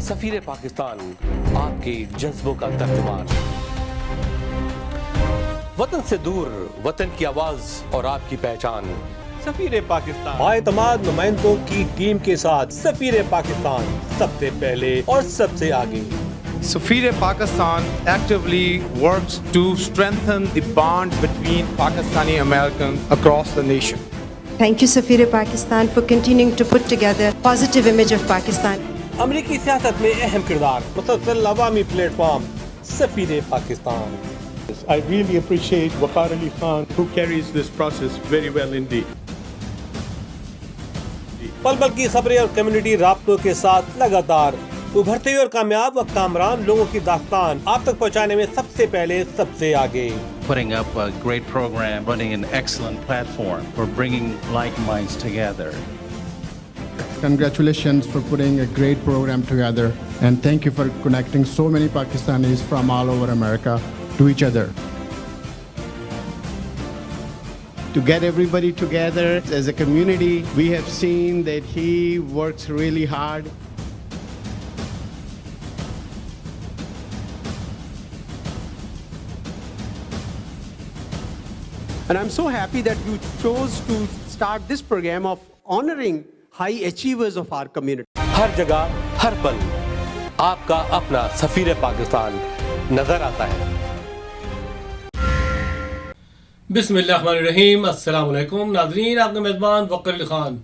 سفیر پاکستان آپ کے جذبوں کا ترجمان، وطن سے دور وطن کی آواز اور آپ کی پہچان، سفیر پاکستان بااعتماد نمائندوں کی ٹیم کے ساتھ سفیر پاکستان سب سے پہلے اور سب سے آگے. Safir Pakistan actively works to strengthen the bond between Pakistani Americans across the nation. Thank you, Safir Pakistan, for continuing to put together a positive image of Pakistan. امریکی سیاست میں اہم کردار، مسلسل عوامی پلیٹ فارم سفیر Pakistan. I really appreciate Waqar Ali Khan, who carries this process very well indeed. پل پل کی خبریں اور کمیونٹی رابطوں کے ساتھ لگاتار ابھرتے ہوئے اور کامیاب و کامران لوگوں کی داستان آپ تک پہنچانے میں سب سے پہلے سب سے آگے. Putting up a great program, running an excellent platform for bringing like minds together. Congratulations for putting a great program together, and thank you for connecting so many Pakistanis from all over America to each other. To get everybody together as a community, we have seen that he works really hard. And I'm so happy that you chose to start this program of honoring high achievers of our community. ہر جگہ ہر پل آپ کا اپنا سفیر پاکستان نظر آتا ہے. بسم اللہ الرحمن الرحیم. السلام علیکم ناظرین، آپ کا میزبان وقار علی خان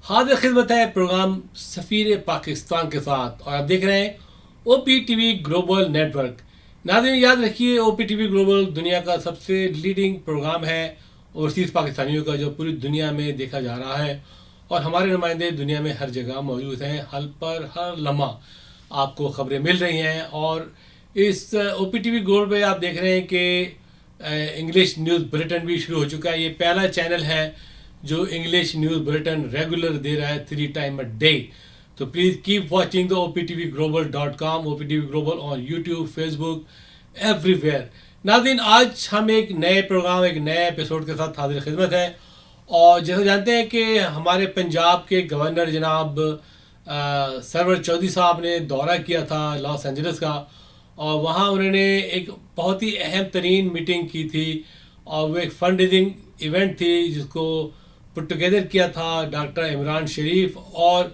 حاضر خدمت ہے پروگرام سفیر پاکستان کے ساتھ، اور آپ دیکھ رہے ہیں O P T V global network. ناظرین یاد رکھیے، او پی ٹی وی گلوبل دنیا کا سب سے لیڈنگ پروگرام ہے اوورسیز پاکستانیوں کا، جو پوری دنیا میں دیکھا جا رہا ہے، اور ہمارے نمائندے دنیا میں ہر جگہ موجود ہیں. حل پر ہر لمحہ آپ کو خبریں مل رہی ہیں، اور اس او پی ٹی وی گلوبل پہ آپ دیکھ رہے ہیں کہ انگلش نیوز بلیٹن بھی شروع ہو چکا ہے. یہ پہلا چینل ہے جو انگلش نیوز بلیٹن ریگولر دے رہا ہے 3 times a day. تو please keep watching the optvglobal.com, O P T V global on YouTube, Facebook, everywhere. ناظرین آج ہم ایک نئے پروگرام، ایک نئے ایپیسوڈ کے ساتھ حاضر خدمت ہیں. اور جیسے جانتے ہیں کہ ہمارے پنجاب کے گورنر جناب سرور چودھری صاحب نے دورہ کیا تھا لاس اینجلس کا، اور وہاں انہوں نے ایک بہت ہی اہم ترین میٹنگ کی تھی، اور وہ ایک فنڈ ریزنگ ایونٹ تھی جس کو پٹ ٹوگیدر کیا تھا ڈاکٹر عمران شریف اور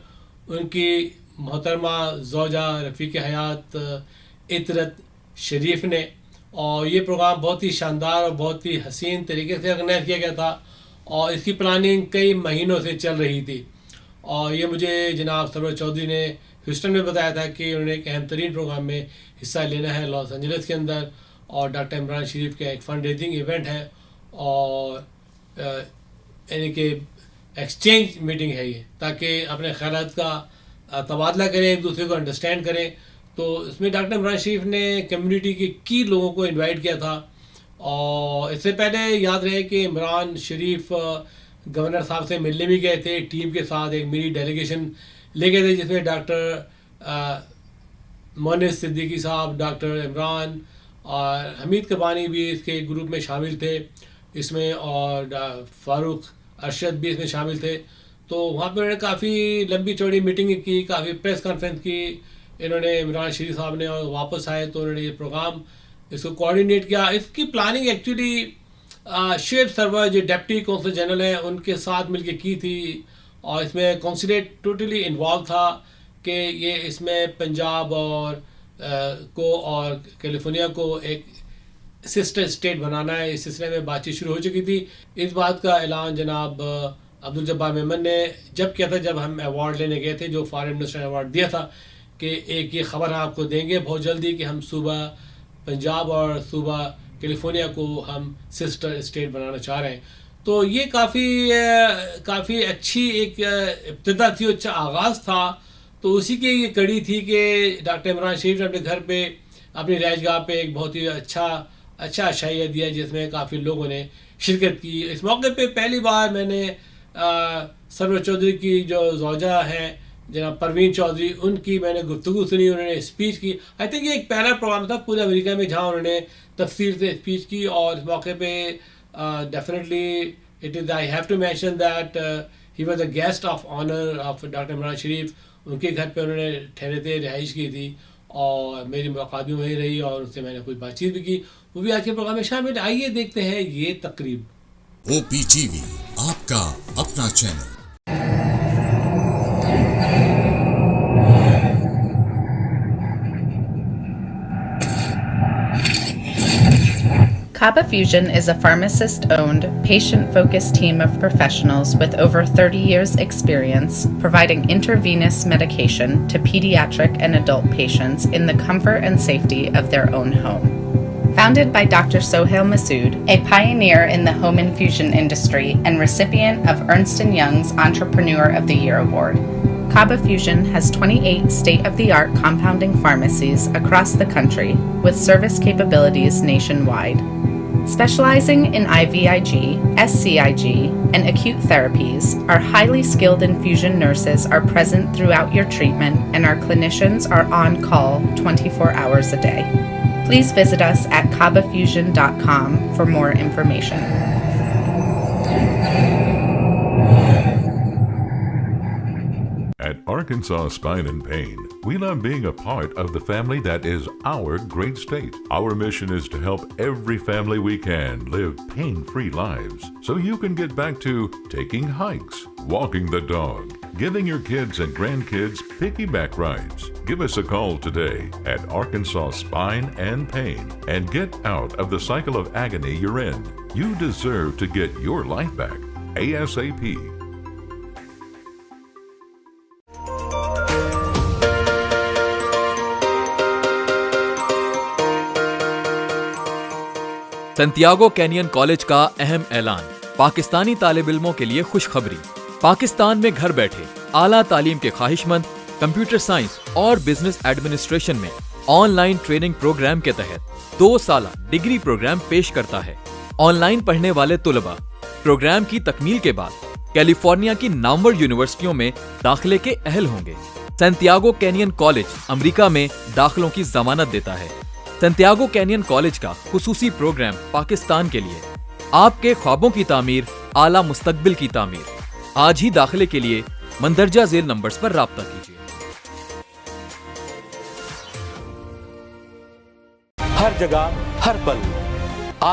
ان کی محترمہ زوجہ رفیق حیات عطرت شریف نے. اور یہ پروگرام بہت ہی شاندار اور بہت ہی حسین طریقے سے آرگنائز کیا گیا تھا، اور اس کی پلاننگ کئی مہینوں سے چل رہی تھی. اور یہ مجھے جناب سرور چودھری نے ہیوسٹن میں بتایا تھا کہ انہوں نے ایک اہم ترین پروگرام میں حصہ لینا ہے لاس اینجلس کے اندر، اور ڈاکٹر عمران شریف کا ایک فنڈ ریزنگ ایونٹ ہے، اور یعنی کہ ایکسچینج میٹنگ ہے یہ، تاکہ اپنے خیالات کا تبادلہ کریں، ایک دوسرے کو انڈرسٹینڈ کریں. تو اس میں ڈاکٹر عمران شریف نے کمیونٹی کے کی لوگوں کو انوائٹ کیا تھا. اور اس سے پہلے یاد رہے کہ عمران شریف گورنر صاحب سے ملنے بھی گئے تھے ٹیم کے ساتھ، ایک میری ڈیلیگیشن لے گئے تھے جس میں ڈاکٹر مونس صدیقی صاحب، ڈاکٹر عمران اور حمید کبانی بھی اس کے گروپ میں شامل تھے اس میں، اور فاروق ارشد بھی اس میں شامل تھے. تو وہاں پہ انہوں نے کافی لمبی چوڑی میٹنگ کی، کافی پریس کانفرنس کی انہوں نے عمران شریف صاحب نے، اور واپس آئے تو انہوں نے یہ پروگرام اس کو کوآرڈینیٹ کیا. اس کی پلاننگ ایکچولی شعیب سرور جو ڈپٹی کونسل جنرل ہیں ان کے ساتھ مل کے کی تھی، اور اس میں کونسلیٹ ٹوٹلی انوالو تھا کہ یہ اس میں پنجاب اور کو اور کیلیفورنیا کو ایک سسٹر اسٹیٹ بنانا ہے. اس سلسلے میں بات چیت شروع ہو چکی تھی. اس بات کا اعلان جناب عبدالجبار میمن نے جب کیا تھا، جب ہم ایوارڈ لینے گئے تھے، جو فارن منسٹر نے ایوارڈ دیا تھا، کہ ایک یہ خبر آپ کو دیں گے بہت جلدی کہ ہم صوبہ پنجاب اور صوبہ کیلیفورنیا کو ہم سسٹر اسٹیٹ بنانا چاہ رہے ہیں. تو یہ کافی اچھی ایک ابتدا تھی، اچھا آغاز تھا. تو اسی کی یہ کڑی تھی کہ ڈاکٹر عمران شریف نے اپنے گھر پہ، اپنی رہائش گاہ پہ ایک بہت ہی اچھا عشائیہ دیا جس میں کافی لوگوں نے شرکت کی. اس موقع پہ پہلی بار میں نے سرور چودھری کی جو زوجہ ہیں جناب پروین چودھری، ان کی میں نے گفتگو سنی، انہوں نے اسپیچ کی. آئی تھنک یہ ایک پہلا پروگرام تھا پورے امریکہ میں جہاں انہوں نے تفصیل سے اسپیچ کی. اور اس موقع پہ definitely I have to mention that he was a guest of honour of doctor Imran Sharif. ان کے گھر پہ انہوں نے ٹھہرے تھے, رہائش کی تھی, اور میری ملاقات بھی وہیں رہی اور ان سے میں نے کچھ بات چیت بھی کی. وہ بھی آج کے پروگرام میں شامل. آئیے دیکھتے ہیں یہ تقریب. او پی ٹی وی آپ کا اپنا channel. Kaba Fusion is a pharmacist-owned, patient-focused team of professionals with over 30 years' experience providing intravenous medication to pediatric and adult patients in the comfort and safety of their own home. Founded by Dr. Sohail Masood, a pioneer in the home infusion industry and recipient of Ernst & Young's Entrepreneur of the Year Award, Kaba Fusion has 28 state-of-the-art compounding pharmacies across the country with service capabilities nationwide. Specializing in IVIG, SCIG, and acute therapies, our highly skilled infusion nurses are present throughout your treatment, and our clinicians are on call 24 hours a day. Please visit us at kabafusion.com for more information. At Arkansas Spine and Pain, we love being a part of the family that is our great state. Our mission is to help every family we can live pain-free lives so you can get back to taking hikes, walking the dog, giving your kids and grandkids piggyback rides. Give us a call today at Arkansas Spine and Pain and get out of the cycle of agony you're in. You deserve to get your life back ASAP. سنتیاگو canyon college کا اہم اعلان. پاکستانی طالب علموں کے لیے خوشخبری. پاکستان میں گھر بیٹھے اعلیٰ تعلیم کے خواہش مند کمپیوٹر سائنس اور بزنس ایڈمنسٹریشن میں آن لائن ٹریننگ پروگرام کے تحت 2 سالہ ڈگری پروگرام پیش کرتا ہے. آن لائن پڑھنے والے طلباء پروگرام کی تکمیل کے بعد کیلیفورنیا کی نامور یونیورسٹیوں میں داخلے کے اہل ہوں گے. سنتیاگو کینین کالج امریکہ میں داخلوں کی ضمانت دیتا ہے. سنتیاگو کینین کالج کا خصوصی پروگرام پاکستان کے لیے. آپ کے خوابوں کی تعمیر، اعلیٰ مستقبل کی تعمیر. آج ہی داخلے کے لیے مندرجہ ذیل نمبرز پر رابطہ کیجیے. ہر جگہ ہر پل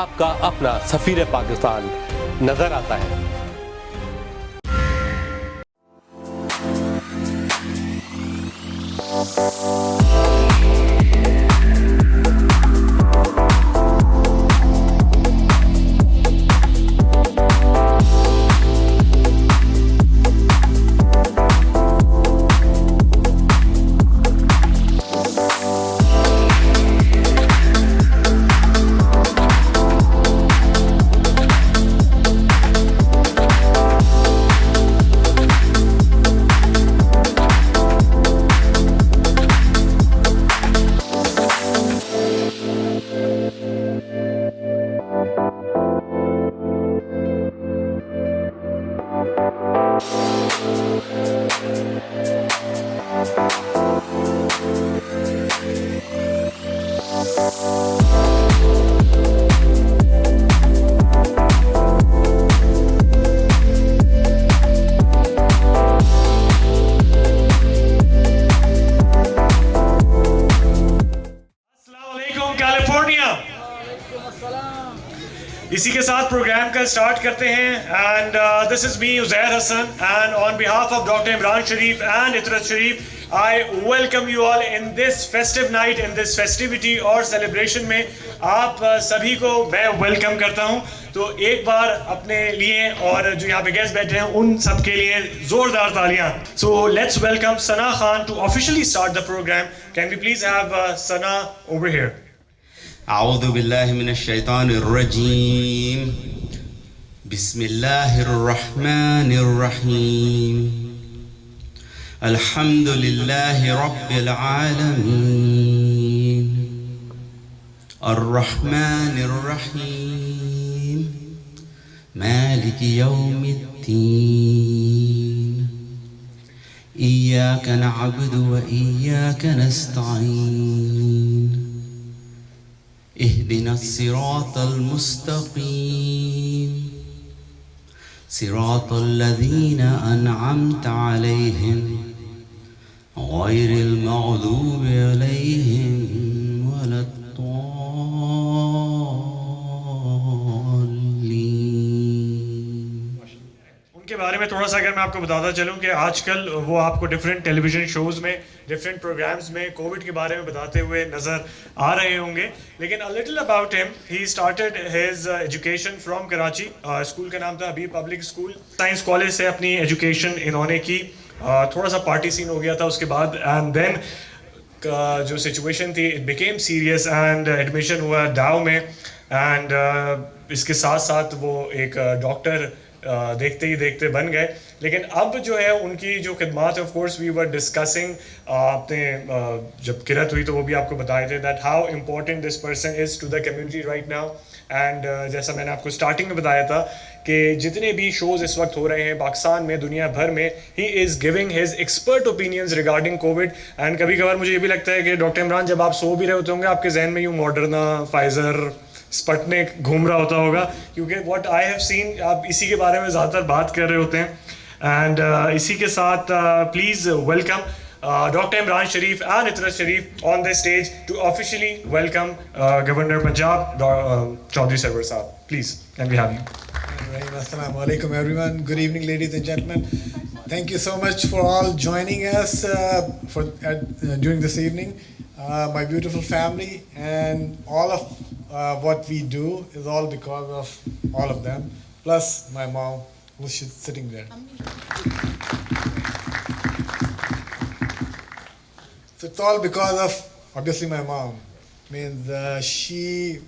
آپ کا اپنا سفیر پاکستان نظر آتا ہے. اسی کے ساتھ پروگرام کا سٹارٹ کرتے ہیں. And this is me Uzair Hassan and on behalf of doctor Imran Sharif and Itrat Sharif I welcome you all in this festive night, in this festivity اور سیلیبریشن میں آپ سبھی کو میں ویلکم کرتا ہوں. تو ایک بار اپنے لیے اور جو یہاں پہ گیسٹ بیٹھے ہیں ان سب کے لیے زوردار تالیاں. So let's welcome Sana Khan to officially start the programme. Can we please have Sana over here. اعوذ باللہ من الشیطان الرجیم. بسم اللہ الرحمن الرحیم. الحمد للہ رب العالمین. الرحمن الرحیم. مالک یوم الدین. ایاک نعبد و ایاک نستعین. اهدنا الصراط المستقيم صراط الذين أنعمت عليهم غير المغضوب عليهم ولا الضالين. उनके बारे में थोड़ा सा अगर मैं आपको बताता चलूं कि आजकल वो आपको डिफरेंट टेलीविजन शोज़ में, डिफरेंट प्रोग्राम्स में कोविड के बारे में बताते हुए नज़र आ रहे होंगे. लेकिन a little about him, he started his education from Karachi. School का नाम था हबीब पब्लिक स्कूल. साइंस कॉलेज से अपनी एजुकेशन इन्होंने की. थोड़ा सा पार्टी सीन हो गया था उसके बाद, एंड देन जो सिचुएशन थी it became serious and admission हुआ डाउ में. एंड इसके साथ साथ वो एक डॉक्टर देखते ही देखते बन गए. लेकिन अब जो है उनकी जो खिदमात है, of course we were discussing, आपने जब किरत हुई तो वो भी आपको बताए थे that how important this person is to the community right now. And जैसा मैंने आपको स्टार्टिंग में बताया था कि जितने भी शोज़ इस वक्त हो रहे हैं पाकिस्तान में, दुनिया भर में, he is giving his expert opinions regarding Covid. And कभी कभार मुझे ये भी लगता है कि डॉक्टर इमरान जब आप सो भी रहे होते होंगे, आपके जहन में यूँ मॉडर्ना, फाइज़र, स्पटनिक घूम रहा होता होगा, क्योंकि व्हाट आई हैव सीन आप इसी के बारे में ज़्यादातर बात कर रहे होते हैं. एंड इसी के साथ please welcome Dr. Imran Sharif and Itrat Sharif on the stage to officially welcome Governor Punjab, Chaudhry Sarwar Saab. Please, can we have you? Assalamu alaikum everyone. Good evening, ladies and gentlemen. Thank you so much for all joining us during this evening. My beautiful family, and all of what we do is all because of all of them, plus my mom who's sitting there. So it's all because of obviously my mom. Means she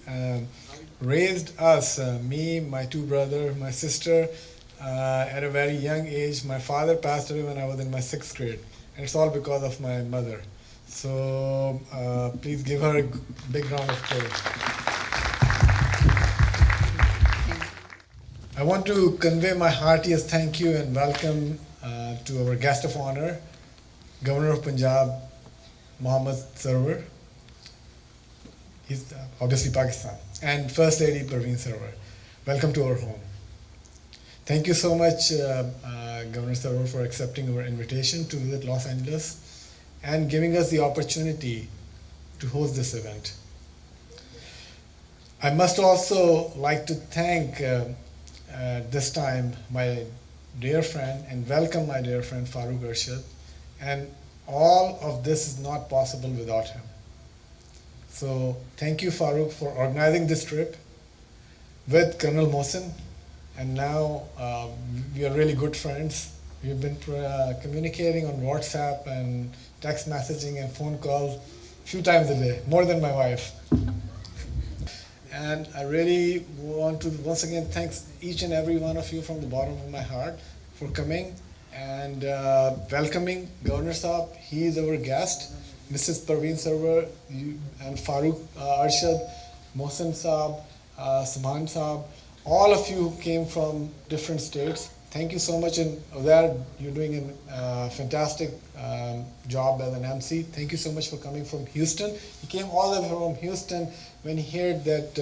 raised us, me, my two brothers, my sister, at a very young age. My father passed away when I was in my 6th grade, and it's all because of my mother. So please give her a big round of applause. I want to convey my heartiest thank you and welcome to our guest of honor, Governor of Punjab, Mohammad Sarwar. He's obviously Pakistan. And First Lady Parveen Sarwar. Welcome to our home. Thank you so much, Governor Sarwar, for accepting our invitation to visit Los Angeles and giving us the opportunity to host this event. I must also like to thank this time my dear friend and welcome my dear friend Farooq Arshad. And all of this is not possible without him. So thank you, Farooq, for organizing this trip with Colonel Mohsen. And now we are really good friends. We've been communicating on WhatsApp and text messaging and phone calls a few times a day, more than my wife. And I really want to once again thank each and every one of you from the bottom of my heart for coming and welcoming Governor Saab. He is our guest. Mrs. Parveen Sarwar and Farooq Arshad, Mohsen Saab, Saman Saab, all of you came from different states. Thank you so much, and there you're doing a fantastic job as an MC. Thank you so much for coming from Houston. He came all the way from Houston when he heard that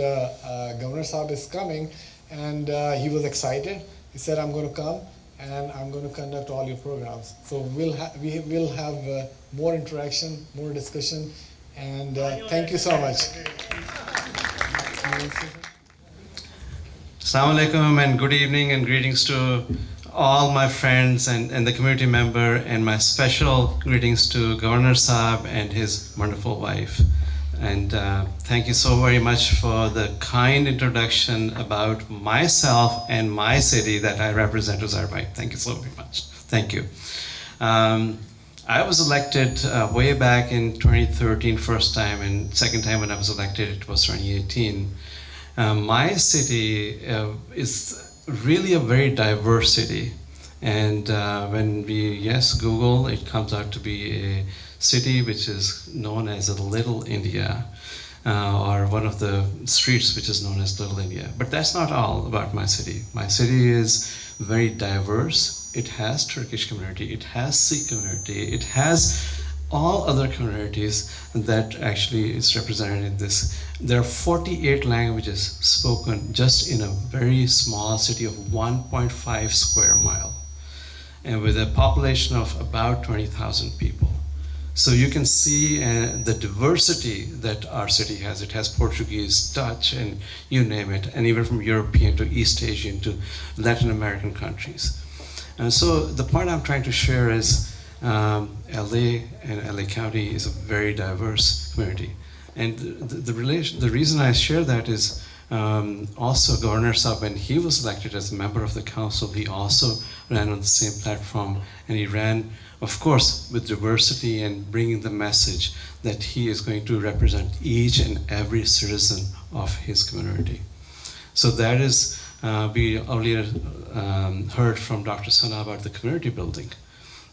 Governor Saab is coming, and he was excited. He said, I'm going to come and I'm going to conduct all your programs. So we will have more interaction, more discussion, and thank you so much. Assalamu alaikum and good evening and greetings to all my friends and the community member, and my special greetings to Governor Saab and his wonderful wife. And thank you so very much for the kind introduction about myself and my city that I represent, Uzairbhai. Thank you so very much. Thank you. I was elected way back in 2013 first time, and second time when I was elected it was 2018. My city is really a very diverse city, and when we Google, it comes out to be a city which is known as a Little India, or one of the streets which is known as Little India. But that's not all about my city. My city is very diverse. It has Turkish community, it has Sikh community, it has all other communities that actually is represented in this. There are 48 languages spoken just in a very small city of 1.5 square mile, and with a population of about 20,000 people. So you can see the diversity that our city has. It has Portuguese, Dutch, and you name it, and even from European to East Asian to Latin American countries. And so the point I'm trying to share is LA and LA County is a very diverse community. And the reason I share that is also Governor Saab, when he was elected as a member of the council, he also ran on the same platform, and he ran, of course, with diversity and bringing the message that he is going to represent each and every citizen of his community. So that is, we earlier heard from Dr. Sana about the community building.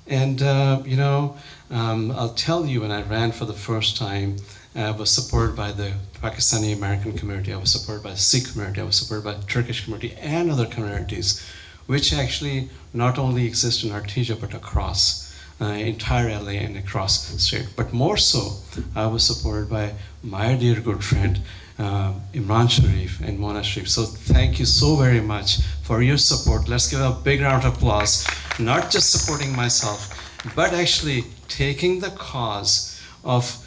And, I'll tell you, when I ran for the first time, I was supported by the Pakistani American community, I was supported by the Sikh community, I was supported by the Turkish community and other communities, which actually not only exist in Artesia, but across entire LA and across the state. But more so, I was supported by my dear good friend, Imran Sharif and Mona Sharif. So thank you so very much for your support. Let's give a big round of applause, not just supporting myself, but actually taking the cause of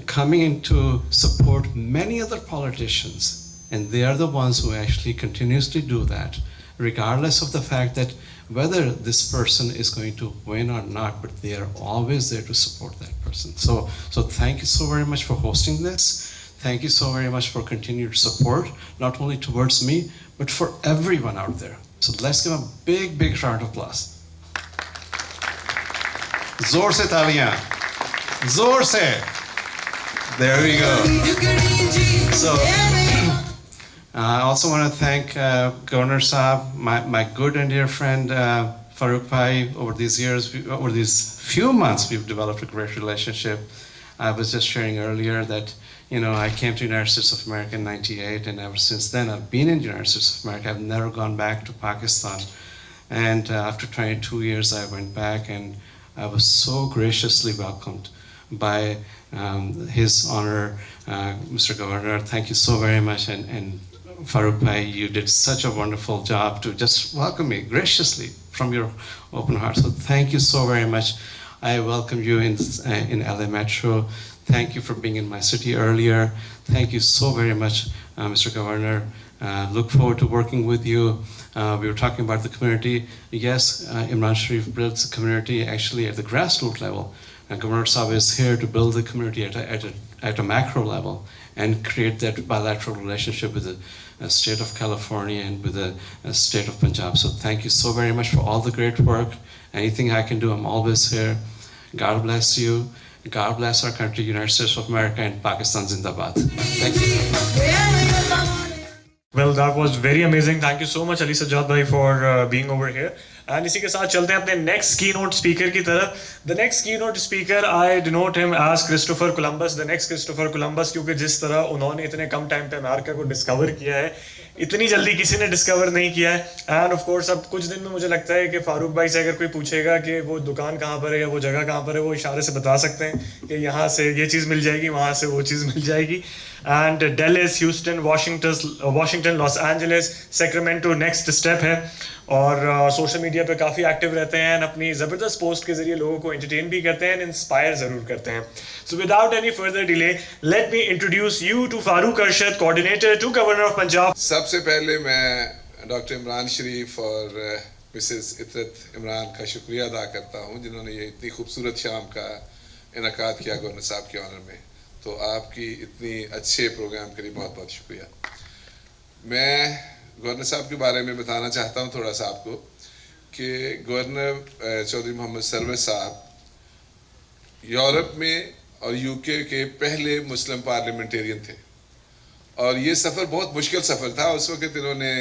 coming in to support many other politicians. And they are the ones who actually continuously do that, regardless of the fact that whether this person is going to win or not, but they are always there to support that person. So thank you so very much for hosting this. Thank you so very much for continued support, not only towards me, but for everyone out there. So let's give a big, big round of applause. Zor se taliyan. Zor se. There we go. So I also want to thank Governor Saab, my good and dear friend Farooq Bhai. Over these years, over these few months, we've developed a great relationship. I was just sharing earlier that, I came to United States of America in '98, and ever since then, I've been in the United States of America. I've never gone back to Pakistan. And after 22 years, I went back, and I was so graciously welcomed by His Honor, Mr. Governor. Thank you so very much. And Farooq Bhai, you did such a wonderful job to just welcome me graciously from your open heart. So thank you so very much. I welcome you in LA Metro. Thank you for being in my city earlier. Thank you so very much, Mr. Governor. Look forward to working with you. We were talking about the community. Yes, Imran Sharif builds the community actually at the grassroots level. And Governor Saab is here to build the community at a macro level and create that bilateral relationship with the state of California and with the state of Punjab. So thank you so very much for all the great work. Anything I can do, I'm always here. God bless you. God bless our country, United States of America, and Pakistan Zindabad. Thank you. Well, that was very amazing. Thank you so much, Ali Sajjad bhai, for being over here. And इसी के साथ चलते हैं अपने next keynote speaker की तरफ. The next keynote speaker, I denote him as Christopher Columbus, the next Christopher Columbus, क्योंकि जिस तरह उन्होंने इतने कम टाइम पे अमेरिका को डिस्कवर किया है, इतनी जल्दी किसी ने डिस्कवर नहीं किया है. एंड ऑफ कोर्स अब कुछ दिन में मुझे लगता है कि फारूक भाई से अगर कोई पूछेगा कि वो दुकान कहाँ पर है या वो जगह कहाँ पर है, वो इशारे से बता सकते हैं कि यहाँ से ये चीज़ मिल जाएगी, वहाँ से वो चीज़ मिल जाएगी. And Dallas, Houston, Washington, Los Angeles, Sacramento next step है. और सोशल मीडिया पे काफ़ी एक्टिव रहते हैं, अपनी ज़बरदस्त पोस्ट के ज़रिए लोगों को एंटरटेन भी करते हैं, इंस्पायर ज़रूर करते हैं. So without any further delay, let me introduce you to Farooq Arshad, coordinator to governor of Punjab. सबसे पहले मैं डॉक्टर इमरान शरीफ और मिसेस इतरत इमरान का शुक्रिया अदा करता हूँ, जिन्होंने ये इतनी खूबसूरत शाम का इनकाद किया गवर्नर साहब के ऑनर में. तो आपकी इतनी अच्छे प्रोग्राम के लिए बहुत बहुत शुक्रिया. मैं गवर्नर साहब के बारे में बताना चाहता हूँ थोड़ा सा आपको कि गवर्नर चौधरी मोहम्मद सरवर साहब यूरोप में और यूके के पहले मुस्लिम पार्लियामेंटेरियन थे. और ये सफ़र बहुत मुश्किल सफ़र था. उस वक्त इन्होंने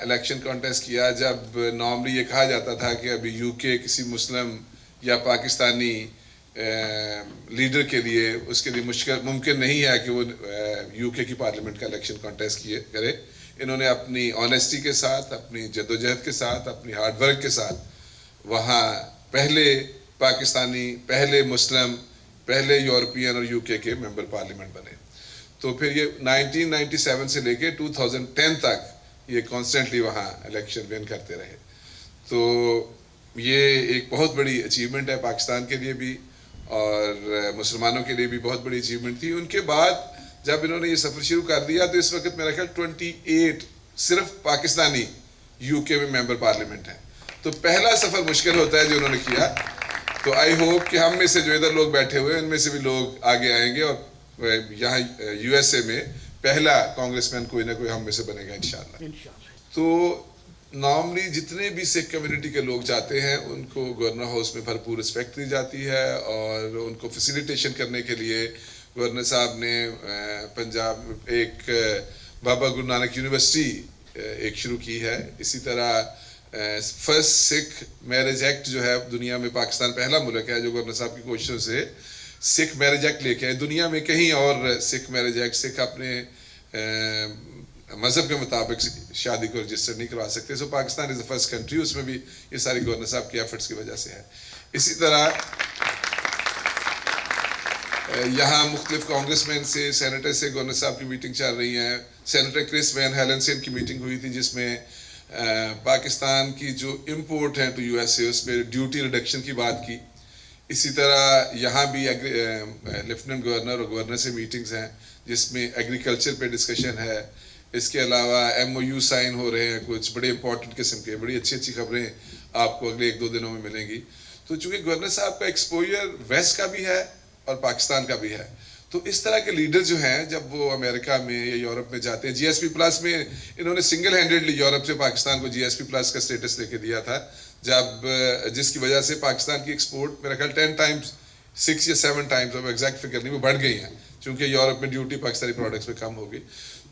इलेक्शन कॉन्टेस्ट किया जब नॉर्मली ये कहा जाता था कि अभी यूके किसी मुस्लिम या पाकिस्तानी लीडर के लिए उसके लिए मुमकिन नहीं है कि वो यूके की पार्लियामेंट का इलेक्शन कॉन्टेस्ट करे. इन्होंने अपनी ऑनेस्टी के साथ, अपनी जद्दोजहद के साथ, अपनी हार्डवर्क के साथ वहाँ पहले पाकिस्तानी, पहले मुस्लिम, पहले यूरोपियन और यूके के मेंबर पार्लियामेंट बने. तो फिर ये 1997 से लेके 2010 तक ये कॉन्स्टेंटली वहाँ इलेक्शन विन करते रहे. तो ये एक बहुत बड़ी अचीवमेंट है पाकिस्तान के लिए भी اور مسلمانوں کے لیے بھی بہت بڑی اچیومنٹ تھی. ان کے بعد جب انہوں نے یہ سفر شروع کر دیا تو اس وقت میرا خیال 28 صرف پاکستانی یو کے میں ممبر پارلیمنٹ ہیں. تو پہلا سفر مشکل ہوتا ہے جو انہوں نے کیا. تو آئی ہوپ کہ ہم میں سے جو ادھر لوگ بیٹھے ہوئے ان میں سے بھی لوگ آگے آئیں گے اور یہاں یو ایس اے میں پہلا کانگریس مین کوئی نہ کوئی ہم میں سے بنے گا انشاءاللہ. تو نارملی جتنے بھی سکھ کمیونٹی کے لوگ جاتے ہیں ان کو گورنر ہاؤس میں بھرپور رسپیکٹ دی جاتی ہے اور ان کو فیسیلیٹیشن کرنے کے لیے گورنر صاحب نے پنجاب ایک بابا گرو نانک یونیورسٹی ایک شروع کی ہے. اسی طرح فرسٹ سکھ میرج ایکٹ جو ہے دنیا میں پاکستان پہلا ملک ہے جو گورنر صاحب کی کوششوں سے سکھ میرج ایکٹ لے کے آئے. دنیا میں کہیں اور سکھ میرج ایکٹ سکھ اپنے مذہب کے مطابق شادی کو رجسٹر نہیں کروا سکتے. سو پاکستان از دا فرسٹ کنٹری. اس میں بھی یہ ساری گورنر صاحب کی ایفرٹس کی وجہ سے ہے. اسی طرح یہاں مختلف کانگریس مین سے سینیٹر سے گورنر صاحب کی میٹنگ چل رہی ہیں. سینیٹر کرس وین ہیلن سے ان کی میٹنگ ہوئی تھی جس میں پاکستان کی جو امپورٹ ہیں ٹو یو ایس اے اس میں ڈیوٹی ریڈکشن کی بات کی. اسی طرح یہاں بھی لیفٹیننٹ گورنر اور گورنر سے میٹنگز ہیں جس میں ایگریکلچر پہ ڈسکشن ہے. اس کے علاوہ ایم او یو سائن ہو رہے ہیں کچھ بڑے امپورٹنٹ قسم کے. بڑی اچھی اچھی خبریں آپ کو اگلے 1-2 دنوں میں ملیں گی. تو چونکہ گورنر صاحب کا ایکسپوجر ویسٹ کا بھی ہے اور پاکستان کا بھی ہے تو اس طرح کے لیڈر جو ہیں جب وہ امریکہ میں یا یورپ میں جاتے ہیں. جی ایس پی پلس میں انہوں نے سنگل ہینڈیڈلی یورپ سے پاکستان کو جی ایس پی پلس کا سٹیٹس لے کے دیا تھا جب جس کی وجہ سے پاکستان کی ایکسپورٹ میرا خیال 10 ٹائمز 6 یا 7 ٹائمز اب ایگزیکٹ فگر نہیں وہ بڑھ گئی ہیں چونکہ یورپ میں ڈیوٹی پاکستانی پروڈکٹس پہ کم ہو گئی.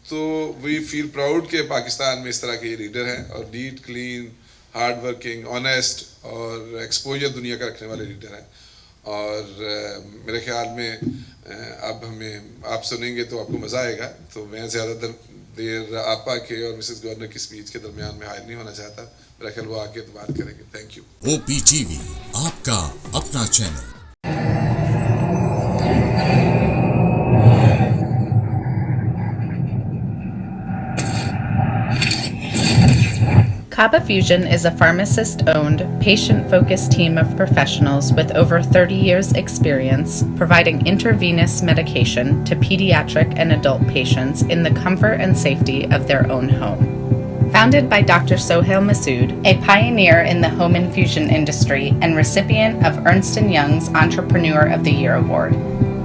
تو وی فیل پراؤڈ کہ پاکستان میں اس طرح کے یہ لیڈر ہیں اور neat clean hard working honest اور ایکسپوجر دنیا کا رکھنے والے لیڈر ہیں. اور میرے خیال میں اب ہمیں آپ سنیں گے تو آپ کو مزہ آئے گا. تو میں زیادہ دیر آپا کے اور مسز گورنر کی اسپیچ کے درمیان میں حائل نہیں ہونا چاہتا. میرا خیال وہ آگے بات کریں گے. Thank you. O P T وی آپ کا اپنا channel. Kaba Fusion is a pharmacist-owned, patient-focused team of professionals with over 30 years' experience providing intravenous medication to pediatric and adult patients in the comfort and safety of their own home. Founded by Dr. Sohail Masood, a pioneer in the home infusion industry and recipient of Ernst & Young's Entrepreneur of the Year Award,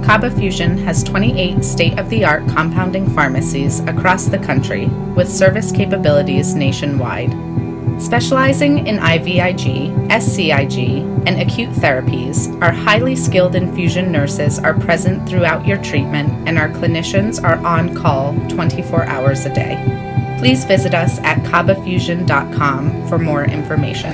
Kaba Fusion has 28 state-of-the-art compounding pharmacies across the country with service capabilities nationwide. Specializing in IVIG, SCIG, and acute therapies, our highly skilled infusion nurses are present throughout your treatment and our clinicians are on call 24 hours a day. Please visit us at kabafusion.com for more information.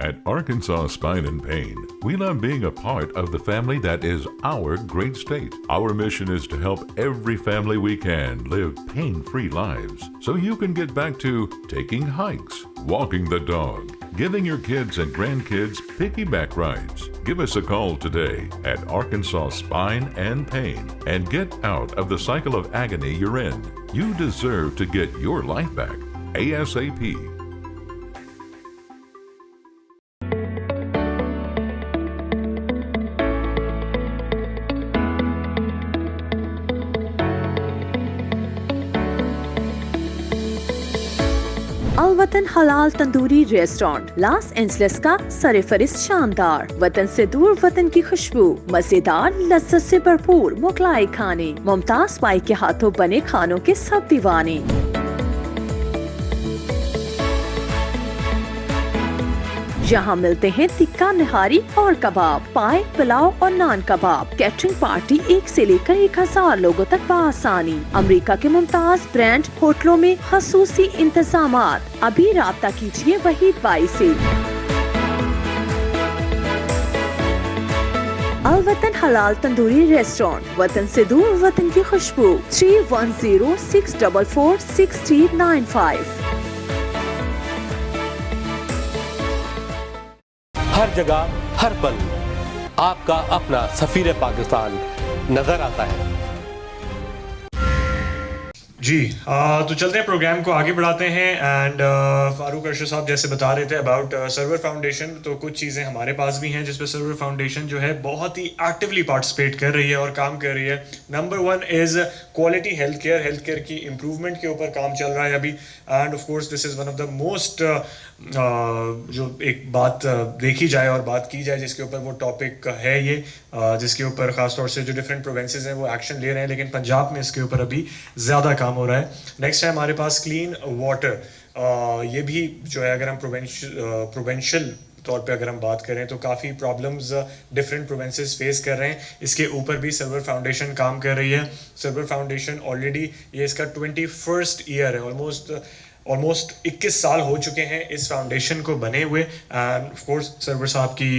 At Arkansas Spine and Pain, we love being a part of the family that is our great state. Our mission is to help every family we can live pain-free lives so you can get back to taking hikes, walking the dog, giving your kids and grandkids piggyback rides. Give us a call today at Arkansas Spine and Pain and get out of the cycle of agony you're in. You deserve to get your life back ASAP. الوطن حلال tandoori restaurant Los Angeles کا سرفہرست شاندار وطن سے دور وطن کی خوشبو مزیدار لذت سے بھرپور مغلائی کھانے ممتاز بائی کے ہاتھوں بنے کھانوں کے سب دیوانے. یہاں ملتے ہیں تکہ نہاری اور کباب پائے پلاؤ اور نان کباب. کیٹرنگ پارٹی 1 سے لے کر 1000 لوگوں تک بآسانی. امریکہ کے ممتاز برانڈ ہوٹلوں میں خصوصی انتظامات. ابھی رابطہ کیجیے وحید بائی سے. الوطن حلال تندوری ریسٹورانٹ وطن سے دور وطن کی خوشبو 3106446395. ہر جگہ ہر پل آپ کا اپنا سفیر پاکستان نظر آتا ہے. جی تو چلتے ہیں پروگرام کو آگے بڑھاتے ہیں. اینڈ فاروق ارشد صاحب جیسے بتا رہے تھے اباؤٹ سرور فاؤنڈیشن, تو کچھ چیزیں ہمارے پاس بھی ہیں جس پہ سرور فاؤنڈیشن جو ہے بہت ہی ایکٹیولی پارٹیسپیٹ کر رہی ہے اور کام کر رہی ہے. Number 1 is quality health care کی امپروومنٹ کے اوپر کام چل رہا ہے ابھی. And of course this is one of the most جو ایک بات دیکھی جائے اور بات کی جائے جس کے اوپر وہ ٹاپک ہے یہ, جس کے اوپر خاص طور سے جو ڈفرینٹ پروونسز ہیں وہ ایکشن لے رہے ہیں, لیکن پنجاب میں اس کے اوپر ابھی زیادہ کام ہو رہا ہے. نیکسٹ ہے ہمارے پاس کلین واٹر. یہ بھی جو ہے اگر ہم پروونشل طور پہ اگر ہم بات کریں تو کافی پرابلمز ڈفرینٹ پروونسز فیس کر رہے ہیں. اس کے اوپر بھی سرور فاؤنڈیشن کام کر رہی ہے. سرور فاؤنڈیشن آلریڈی یہ اس کا 21st ایئر ہے, آلموسٹ 21 سال ہو چکے ہیں اس فاؤنڈیشن کو بنے ہوئے. اینڈ آف کورس سرور صاحب کی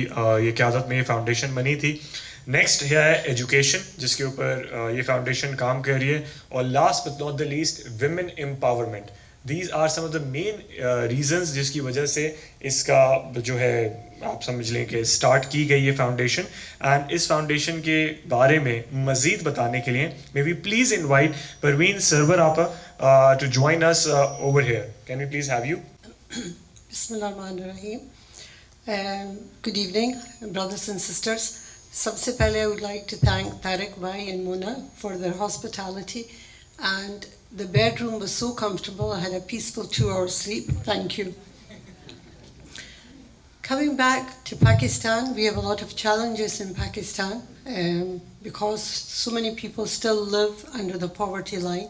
یہ قیادت میں یہ فاؤنڈیشن بنی تھی. نیکسٹ ہے ایجوکیشن جس کے اوپر یہ فاؤنڈیشن کام کر رہی ہے. اور last but not the least women empowerment. These are some of the main reasons جس کی وجہ سے اس کا جو ہے آپ سمجھ لیں کہ اسٹارٹ کی گئی یہ فاؤنڈیشن. اینڈ اس فاؤنڈیشن کے بارے میں مزید بتانے کے لیے may we please invite Parveen سرور آپا to join us over here. Can we please have you? Bismillahirrahmanirrahim. Good evening, brothers and sisters. سب سے پہلے I would like to thank Tariq Bhai and Mona for their hospitality, and the bedroom was so comfortable. I had a peaceful 2-hour sleep. Thank you. Coming back to Pakistan, we have a lot of challenges in Pakistan because so many people still live under the poverty line.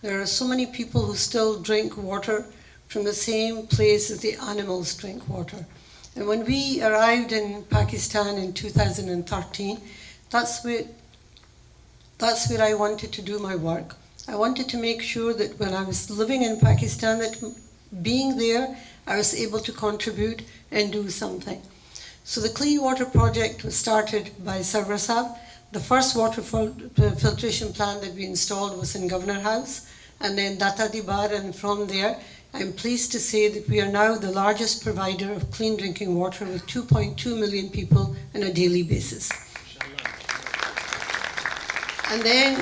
There are so many people who still drink water from the same place as the animals drink water. And when we arrived in Pakistan in 2013, that's where I wanted to do my work. I wanted to make sure that when I was living in Pakistan, that being there, I was able to contribute and do something. So the Clean Water Project was started by Sarwar Sahab. The first water filtration plant that we installed was in Governor House, and then Data Dibar, and from there, I'm pleased to say that we are now the largest provider of clean drinking water with 2.2 million people on a daily basis. And then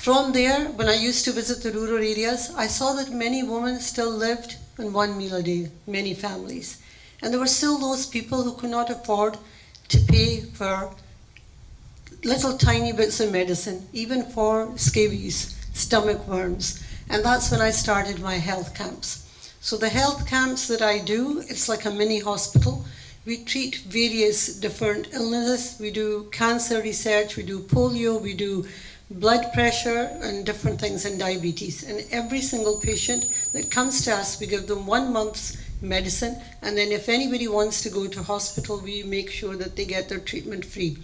from there, when I used to visit the rural areas, I saw that many women still lived on one meal a day, many families. And there were still those people who could not afford to pay for little tiny bits of medicine, even for scabies, stomach worms. And that's when I started my health camps. So the health camps that I do, it's like a mini hospital. We treat various different illnesses. We do cancer research, we do polio, we do blood pressure and different things, and diabetes. And every single patient that comes to us, we give them 1 month's medicine. And then if anybody wants to go to hospital, we make sure that they get their treatment free.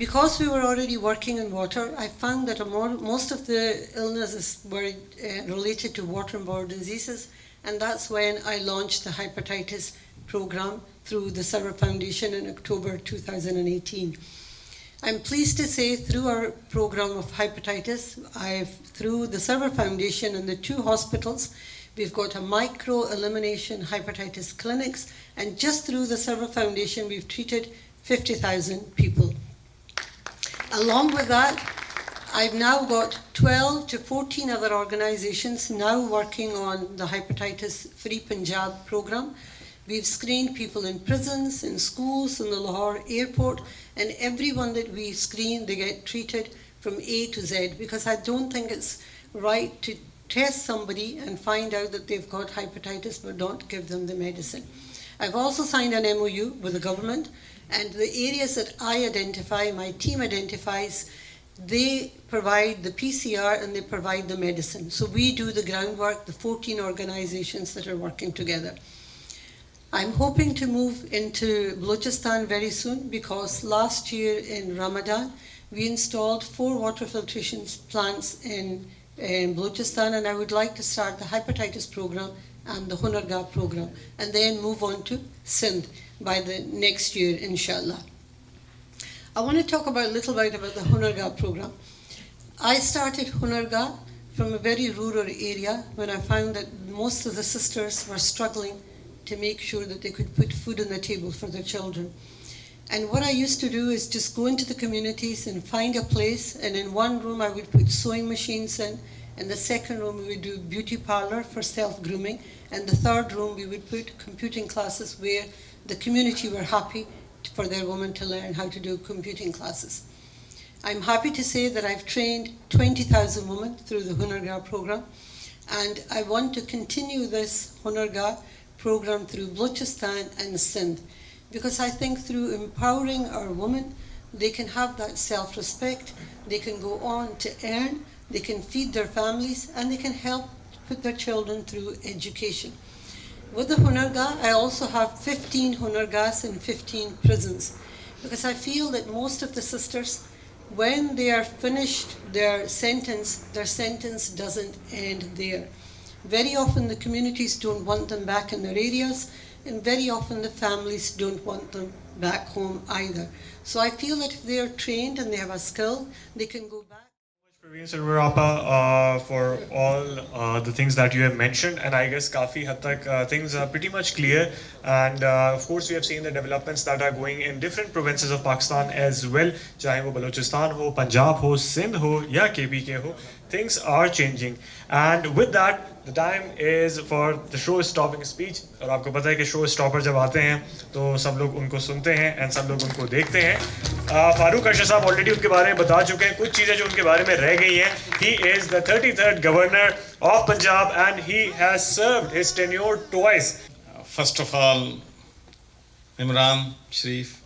Because we were already working in water, I found that most of the illnesses were related to waterborne diseases, and that's when I launched the hepatitis program through the Sarwar Foundation in October 2018. I'm pleased to say through our program of hepatitis, through the Sarwar Foundation and the 2 hospitals, we've got a micro-elimination hepatitis clinics, and just through the Sarwar Foundation, we've treated 50,000 people. Along with that, I've now got 12 to 14 other organizations now working on the Hepatitis Free Punjab program. We've screened people in prisons, in schools, in the Lahore airport, and everyone that we screen, they get treated from A to Z, because I don't think it's right to test somebody and find out that they've got hepatitis but not give them the medicine. I've also signed an MOU with the government, and the areas that I identify, my team identifies, they provide the PCR and they provide the medicine. So we do the groundwork, the 14 organizations that are working together. I'm hoping to move into Balochistan very soon, because last year in Ramadan, we installed 4 water filtration plants in Balochistan, and I would like to start the hepatitis program and the Hunargah program, and then move on to Sindh by the next year, inshallah. I want to talk a little bit about the Hunargah program. I started Hunargah from a very rural area when I found that most of the sisters were struggling to make sure that they could put food on the table for their children. And what I used to do is just go into the communities and find a place, and in one room I would put sewing machines in, In the second room, we would do beauty parlor for self-grooming. And the third room, we would put computing classes where the community were happy for their women to learn how to do computing classes. I'm happy to say that I've trained 20,000 women through the Hunargah program. And I want to continue this Hunargah program through Balochistan and Sindh, because I think through empowering our women, they can have that self-respect, they can go on to earn, they can feed their families, and they can help put their children through education. With the Hunargah, I also have 15 Hunargahs in 15 prisons, because I feel that most of the sisters, when they are finished their sentence doesn't end there. Very often the communities don't want them back in their areas, and very often the families don't want them back home either. So I feel that if they are trained and they have a skill, they can go back. Praveen Sarwarappa, for all the things that you have mentioned, and I guess kafi had tak things are pretty much clear, and of course we have seen the developments that are going in different provinces of Pakistan as well, chahe wo Balochistan ho, Punjab ho, Sindh ho ya KPK ho, things are changing. And with that, the time is for the show stopping speech. और आपको पता है कि show stopper जब आते हैं तो सब लोग उनको सुनते हैं and सब लोग उनको देखते हैं. फारूक अर्शद साहब ऑलरेडी उनके बारे में बता चुके हैं. कुछ चीज़ें जो उनके बारे में रह गई हैं. He is the 33rd governor of Punjab and he has served his tenure twice. First of all, Imran Sharif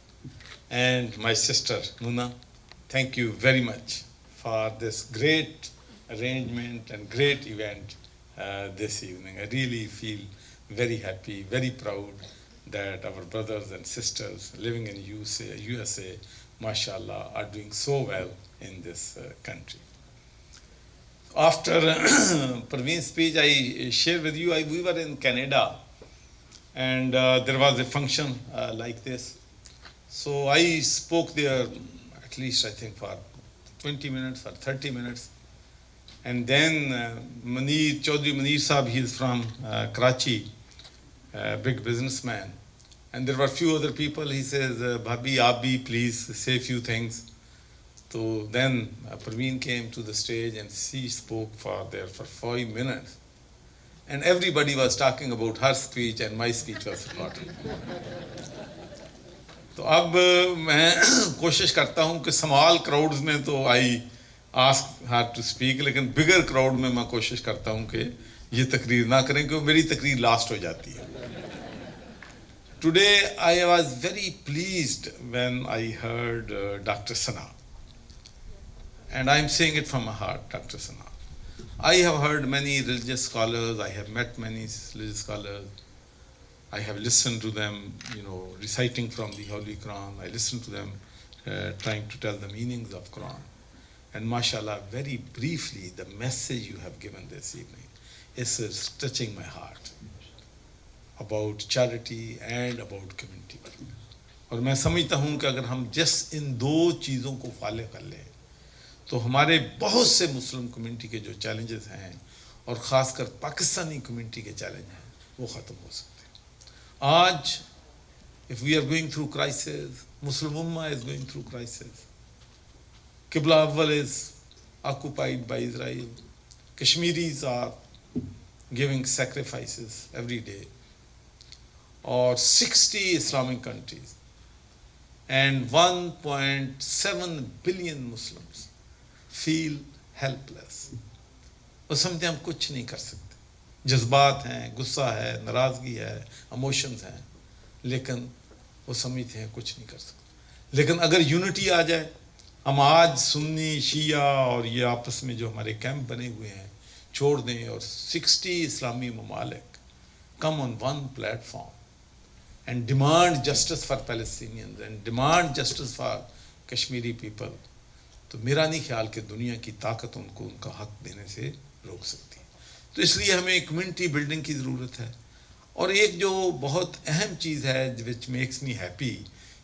and my sister Muna, thank you very much for this great arrangement and great event this evening. I really feel very happy, very proud that our brothers and sisters living in USA, mashallah, are doing so well in this country. After Praveen's speech, I share with you, we were in Canada and there was a function like this. So I spoke there at least I think for 20 minutes or 30 minutes. And then Chaudhry Munir Sahab, he is from Karachi, big businessman. And there were a few other people. He says, Bhabhi, aap bhi please say a few things. So then Praveen came to the stage and she spoke for 5 minutes. And everybody was talking about her speech and my speech was forgotten. तो अब मैं कोशिश करता हूँ कि small crowds में तो I ask her to speak, लेकिन bigger crowd में मैं कोशिश करता हूँ कि ये तकरीर ना करें क्योंकि मेरी तकरीर last हो जाती है. Today I was very pleased when I heard Dr. Sana, and I am saying it from my heart, Dr. Sana. I have heard many religious scholars, I have met many religious scholars, I have listened to them, reciting from the Holy Quran. I listened to them trying to tell the meanings of Quran. And mashallah, very briefly, the message you have given this evening is touching my heart about charity and about community work. और मैं समझता हूँ कि अगर हम just इन दो चीज़ों को फॉलो कर लें तो हमारे बहुत से मुस्लिम कम्युनिटी के जो चैलेंजेस हैं और ख़ासकर पाकिस्तानी कम्युनिटी के चैलेंज हैं वो ख़त्म हो सकते हैं. आज if we are going through crisis, Muslim Ummah is going through crisis. Qibla Awwal is occupied by Israel. Kashmiris are giving sacrifices every day. Or 60 Islamic countries and 1.7 billion Muslims feel helpless. और समझते हम कुछ नहीं कर सकते. जज्बात हैं, गुस्सा है, नाराज़गी है, emotions हैं, लेकिन वो समझते हैं कुछ नहीं कर सकते. लेकिन अगर यूनिटी आ जाए, हम आज सुन्नी, शिया और ये आपस में जो हमारे कैंप बने हुए हैं छोड़ दें और 60 इस्लामी ममालिक come on one platform and demand justice for Palestinians and demand justice for Kashmiri people, तो मेरा नहीं ख्याल कि दुनिया की ताकत उनको उनका हक देने से रोक सकती है. तो इसलिए हमें कम्युनिटी बिल्डिंग की ज़रूरत है. और एक जो बहुत अहम चीज़ है which makes me happy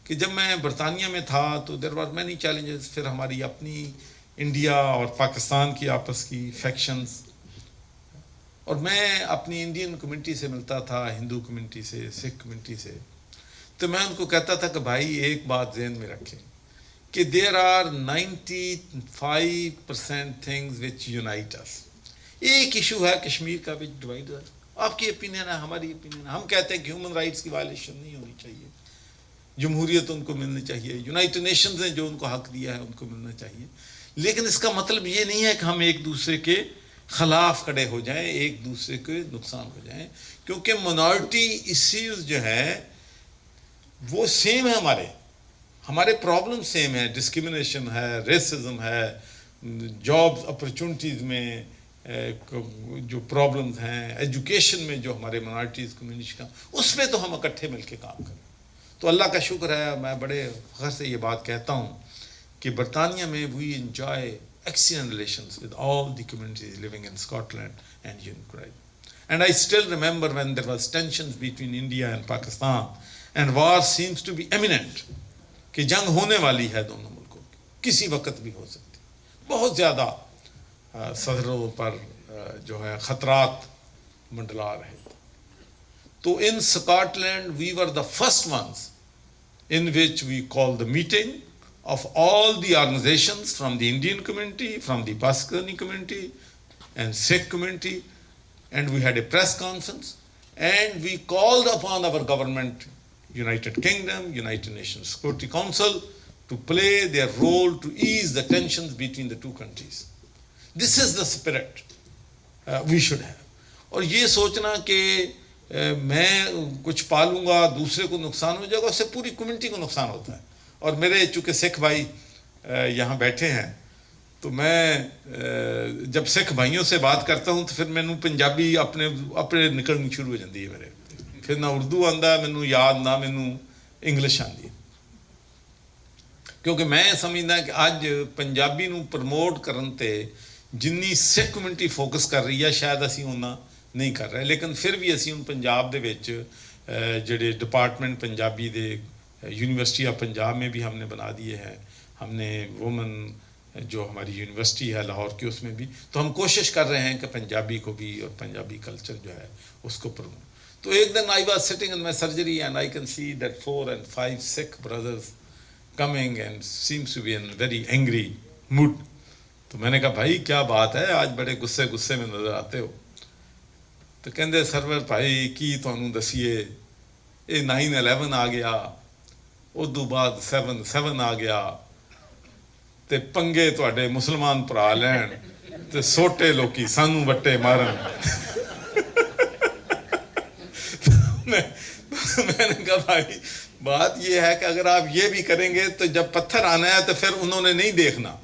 कि जब मैं बरतानिया में था तो there were many challenges. फिर हमारी अपनी इंडिया और पाकिस्तान की आपस की factions, और मैं अपनी इंडियन कम्युनिटी से मिलता था, हिंदू कम्युनिटी से, सिख कम्युनिटी से. तो मैं उनको कहता था कि भाई एक बात ज़हन में रखें कि there are 95% things which unite us. ایک ایشو ہے کشمیر کا وچ ڈیوائڈ ہے. آپ کی اپینین ہے, ہماری اپینین ہے. ہم کہتے ہیں کہ ہیومن رائٹس کی وائلیشن نہیں ہونی چاہیے, جمہوریت ان کو ملنی چاہیے, یونائٹڈ نیشنز نے جو ان کو حق دیا ہے ان کو ملنا چاہیے. لیکن اس کا مطلب یہ نہیں ہے کہ ہم ایک دوسرے کے خلاف کھڑے ہو جائیں, ایک دوسرے کے نقصان ہو جائیں, کیونکہ منارٹی ایشوز جو ہیں وہ سیم ہے, ہمارے پرابلم سیم ہے. ڈسکرمنیشن ہے, ریسزم ہے, جاب اپرچونٹیز میں جو پرابلمز ہیں, ایجوکیشن میں جو ہمارے منارٹیز کمیونٹی کا, اس پہ تو ہم اکٹھے مل کے کام کریں. تو اللہ کا شکر ہے, میں بڑے فخر سے یہ بات کہتا ہوں کہ برطانیہ میں وی enjoy excellent relations with all the communities living in Scotland and Ukraine. And I still remember when there was tensions between India and Pakistan and war seems to be imminent, کہ جنگ ہونے والی ہے دونوں ملکوں کی, کسی وقت بھی ہو سکتی. بہت زیادہ صدروں پر جو ہے خطرات منڈلا رہے تھے. تو in Scotland we were the first ones in which we called the meeting of all the organizations from the Indian community, from the Pakistani community and Sikh community, and we had a press conference and we called upon our government, United Kingdom, United Nations Security Council, to play their role to ease the tensions between the two countries. This is the spirit we should have. اور یہ سوچنا کہ میں کچھ پالوں گا دوسرے کو نقصان ہو جائے گا, اس سے پوری کمیونٹی کو نقصان ہوتا ہے. اور میرے چونکہ سکھ بھائی یہاں بیٹھے ہیں, تو میں جب سکھ بھائیوں سے بات کرتا ہوں تو پھر مینوں پنجابی اپنے نکلنی شروع ہو جاتی ہے میرے. پھر نہ اردو آندا مینوں یاد, نہ مینوں انگلش آندی, کیونکہ میں سمجھدا کہ اج پنجابی نوں پروموٹ کرن تے جنی سکھ کمیونٹی فوکس کر رہی ہے شاید اسی اُنّا نہیں کر رہے. لیکن پھر بھی اسی ہن پنجاب دے وچ جڑے department Punjabi they university of Punjab میں بھی ہم نے بنا دیے ہیں. ہم نے وومن جو ہماری یونیورسٹی ہے لاہور کی, اس میں بھی تو ہم کوشش کر رہے ہیں کہ پنجابی کو بھی اور پنجابی کلچر جو ہے اس کو پروموٹ. تو ایک دن I was sitting in my surgery and I can see that 4 and 5 Sikh brothers coming and seems to be in very angry mood. تو میں نے کہا بھائی کیا بات ہے, آج بڑے غصے میں نظر آتے ہو. تو کہندے سرور بھائی کی تانوں دسیے, یہ 9/11 آ گیا, ادو بعد 7/7 آ گیا, تے پنگے تواڈے مسلمان پرا لین تے سوٹے لوکی سانوں وٹے مارن. میں نے کہا بھائی بات یہ ہے کہ اگر آپ یہ بھی کریں گے تو جب پتھر آنا ہے تو پھر انہوں نے نہیں دیکھنا,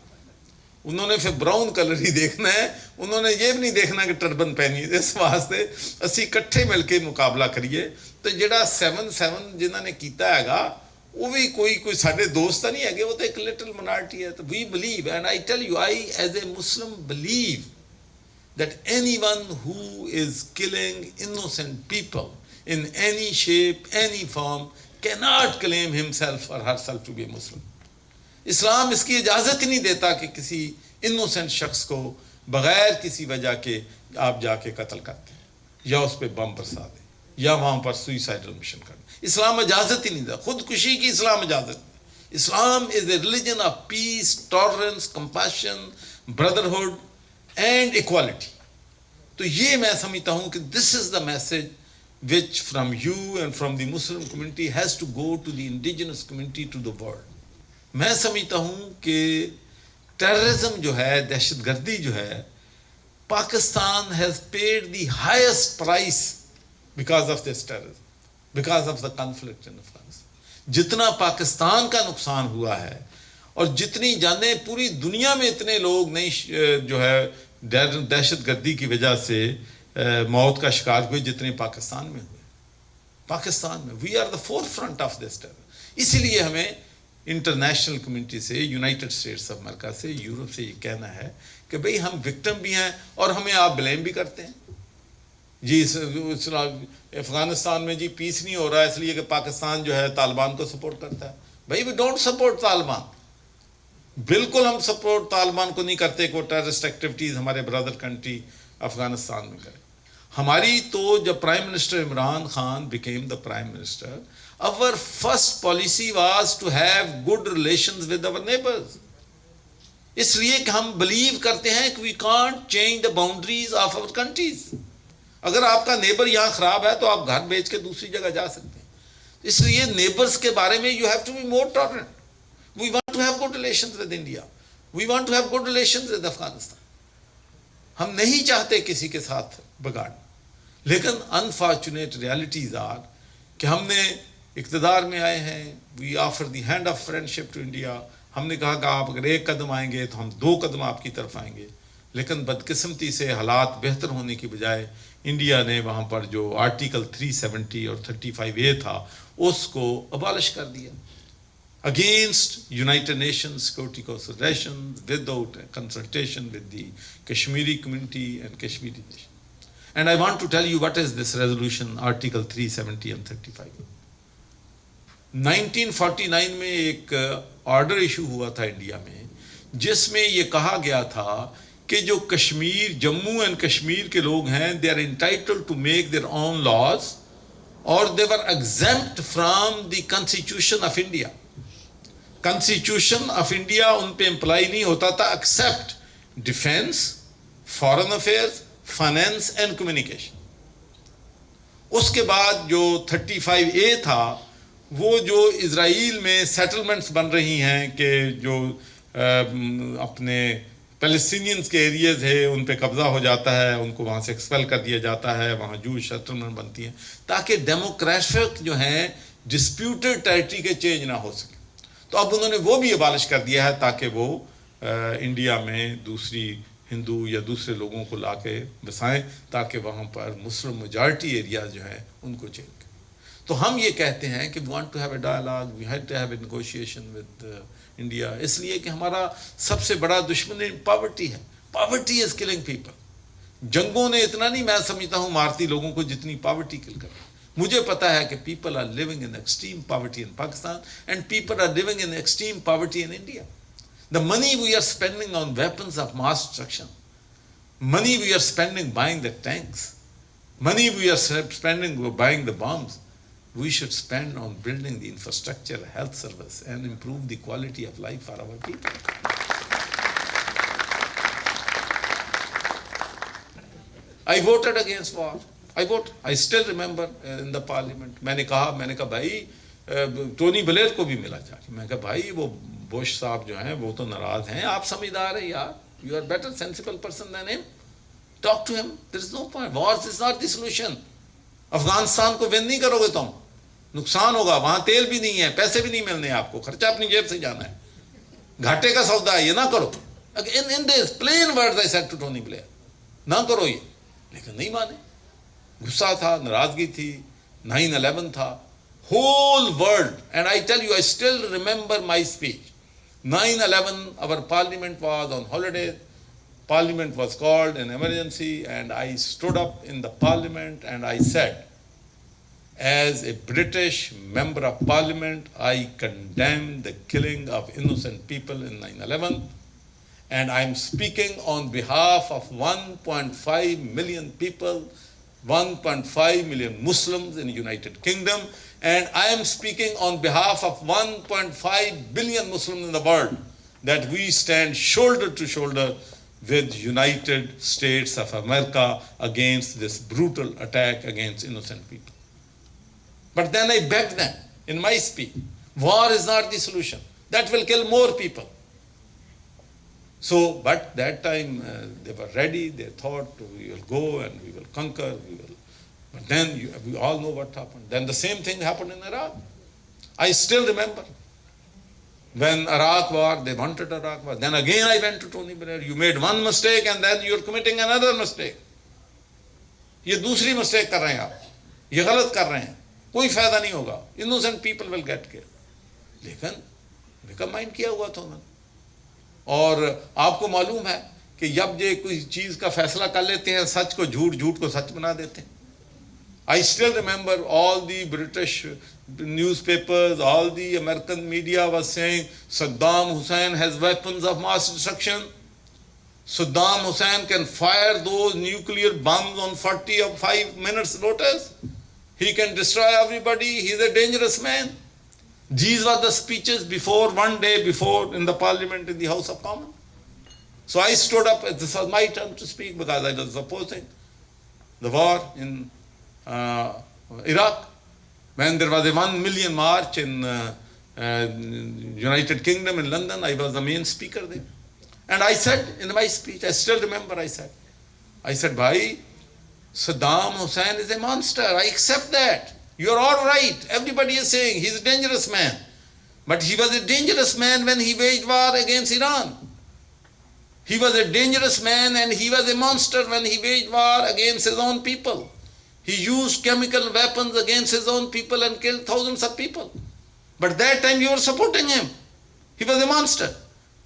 انہوں نے پھر براؤن کلر ہی دیکھنا ہے, انہوں نے یہ بھی نہیں دیکھنا کہ ٹربن پہنی. اس واسطے اسی اکٹھے مل کے مقابلہ کریے. تو جڑا 7/7 جنہوں نے کیتا ہے گا وہ بھی کوئی سارے دوست نہیں ہے, وہ تو ایک لٹل منارٹی ہے. تو we believe, and I tell you, I as a Muslim believe that anyone who is killing innocent people in any shape, any form, cannot claim himself or herself to be a Muslim. اسلام اس کی اجازت ہی نہیں دیتا کہ کسی innocent شخص کو بغیر کسی وجہ کے آپ جا کے قتل کرتے ہیں یا اس پہ بم برسا دیں یا وہاں پر سوئسائڈل مشن کریں. اسلام اجازت ہی نہیں دیتا, خودکشی کی اسلام اجازت نہیں. Islam is a religion of peace, tolerance, compassion, brotherhood and equality. تو یہ میں سمجھتا ہوں کہ this is the message which from you and from the Muslim community has to go to the indigenous community, to the world. میں سمجھتا ہوں کہ ٹیررزم جو ہے, دہشت گردی جو ہے, Pakistan has paid the highest price because of this terrorism, because of the conflict in Afghanistan. جتنا پاکستان کا نقصان ہوا ہے اور جتنی جانیں پوری دنیا میں اتنے لوگ نہیں جو ہے دہشت گردی کی وجہ سے موت کا شکار ہوئے جتنے پاکستان میں ہوئے. پاکستان میں we are the forefront of this terror. اسی لیے ہمیں انٹرنیشنل کمیونٹی سے, یونائٹڈ اسٹیٹس آف امریکہ سے, یورپ سے یہ کہنا ہے کہ بھئی ہم وکٹم بھی ہیں اور ہمیں آپ بلیم بھی کرتے ہیں. جی افغانستان میں جی پیس نہیں ہو رہا ہے اس لیے کہ پاکستان جو ہے طالبان کو سپورٹ کرتا ہے. بھئی وی ڈونٹ سپورٹ طالبان. بالکل ہم سپورٹ طالبان کو نہیں کرتے کہ وہ ٹیررسٹ ایکٹیویٹیز ہمارے برادر کنٹری افغانستان میں کرے. ہماری تو جب prime minister Imran Khan became the prime minister, our first policy was to have good relations with our neighbors. اس لیے کہ ہم بلیو کرتے ہیں کہ we can't change the boundaries of our countries. اگر آپ کا نیبر یہاں خراب ہے تو آپ گھر بیچ کے دوسری جگہ جا سکتے ہیں. اس لیے نیبرز کے بارے میں you have to be more tolerant. We want to have good relations with India, we want to have good relations with Afghanistan. ہم نہیں چاہتے کسی کے ساتھ بگاڑنا, لیکن انفارچونیٹ ریالٹیز آر کہ ہم نے اقتدار میں آئے ہیں, we offer the hand of friendship to India. ہم نے کہا کہ آپ اگر ایک قدم آئیں گے تو ہم 2 قدم آپ کی طرف آئیں گے, لیکن بدقسمتی سے حالات بہتر ہونے کی بجائے انڈیا نے وہاں پر جو آرٹیکل 370 اور 35A تھا اس کو ابالش کر دیا, against United Nation security consultation, without consultation with the Kashmiri community and Kashmiri nation. And I want to tell you what is this resolution article 370 and 35. 1949 میں ایک آرڈر ایشو ہوا تھا انڈیا میں, جس میں یہ کہا گیا تھا کہ جو کشمیر, جموں اینڈ کشمیر کے لوگ ہیں, they are entitled to make their own laws, اور they were exempt from the constitution of India. Constitution of India ان پہ امپلائی نہیں ہوتا تھا except defence, foreign affairs, finance and communication. اس کے بعد جو 35A تھا, وہ جو اسرائیل میں سیٹلمنٹس بن رہی ہیں کہ جو اپنے پیلسٹینینز کے ایریاز ہے ان پہ قبضہ ہو جاتا ہے, ان کو وہاں سے ایکسپیل کر دیا جاتا ہے, وہاں جوش سیٹلمنٹ بنتی ہیں تاکہ ڈیموگرافک جو ہیں ڈسپیوٹڈ ٹیریٹری کے چینج نہ ہو سکے. تو اب انہوں نے وہ بھی ابالش کر دیا ہے تاکہ وہ انڈیا میں دوسری ہندو یا دوسرے لوگوں کو لا کے بسائیں, تاکہ وہاں پر مسلم میجارٹی ایریاز جو ہیں ان کو چینج کریں. تو ہم یہ کہتے ہیں کہ we want to have a dialogue, we had to have a negotiation with India, اس لیے کہ ہمارا سب سے بڑا دشمن پاورٹی ہے. Poverty is killing people. جنگوں نے اتنا نہیں, میں سمجھتا ہوں, مارتی لوگوں کو جتنی پاورٹی کل کر. مجھے پتا ہے کہ people are living in extreme poverty in Pakistan and people are living in extreme poverty in India. The money we are spending on weapons of mass destruction, money we are spending buying the tanks, money we are spending buying the bombs, we should spend on building the infrastructure, health service, and improve the quality of life for our people. I voted against war. I still remember in the parliament. میں نے کہا بھائی Tony Blair کو بھی ملا جا کے, میں نے کہا بھائی وہ بش صاحب جو ہیں وہ تو ناراض ہیں, آپ سمجھدار ہیں یار, you are better sensible person than him. Talk to him. There is no point. Wars is not the solution. Afghanistan کو ون نہیں کرو گے تم, نقصان ہوگا, وہاں تیل بھی نہیں ہے, پیسے بھی نہیں ملنے آپ کو, خرچہ اپنی جیب سے جانا ہے, گھاٹے کا سودا ہے, یہ نہ کرو. In this plain words I said to Tony Blair, نہ کرو یہ, لیکن نہیں مانے. غصہ تھا, ناراضگی تھی, 9/11 تھا, whole world. And I tell you, I still remember my speech. 9/11, our parliament was on holiday. Parliament was called an emergency, and I stood up in the parliament and I said, as a British member of parliament, I condemn the killing of innocent people in 9/11, and I am speaking on behalf of 1.5 million people, 1.5 million Muslims in the United Kingdom, and I am speaking on behalf of 1.5 billion Muslims in the world, that we stand shoulder to shoulder with United States of America against this brutal attack against innocent people. But then I begged them in my speech, war is not the solution. That will kill more people. So, but that time they were ready, they thought we will go and we will conquer, we will. But then we all know what happened. Then the same thing happened in Iraq. I still remember. When Iraq war, they wanted Iraq war. Then again I went to Tony Blair. You made one mistake and then you're committing another mistake. یہ دوسری mistake کر رہے ہیں آپ, یہ غلط کر رہے ہیں, کوئی فائدہ نہیں ہوگا, innocent people will get killed. لیکن میرا مائنڈ کیا ہوا تھا میں, اور آپ کو معلوم ہے کہ جب یہ کوئی چیز کا فیصلہ کر لیتے ہیں, سچ کو جھوٹ, جھوٹ کو سچ بنا دیتے ہیں. I still remember all the British newspapers, all the American media was saying Saddam Hussein has weapons of mass destruction. Saddam Hussein can fire those nuclear bombs on 45 minutes notice. He can destroy everybody. He's a dangerous man. These were the speeches before, one day before, in the parliament, in the House of Commons. So I stood up, this was my turn to speak because I was opposing the war in Iraq. When there was a 1 million march in United Kingdom in London, I was the main speaker there. And I said in my speech, I still remember I said, bhai, Saddam Hussein is a monster. I accept that. You're all right. Everybody is saying he's a dangerous man. But he was a dangerous man when he waged war against Iran. He was a dangerous man and he was a monster when he waged war against his own people. He used chemical weapons against his own people and killed thousands of people. But that time you were supporting him. He was a monster.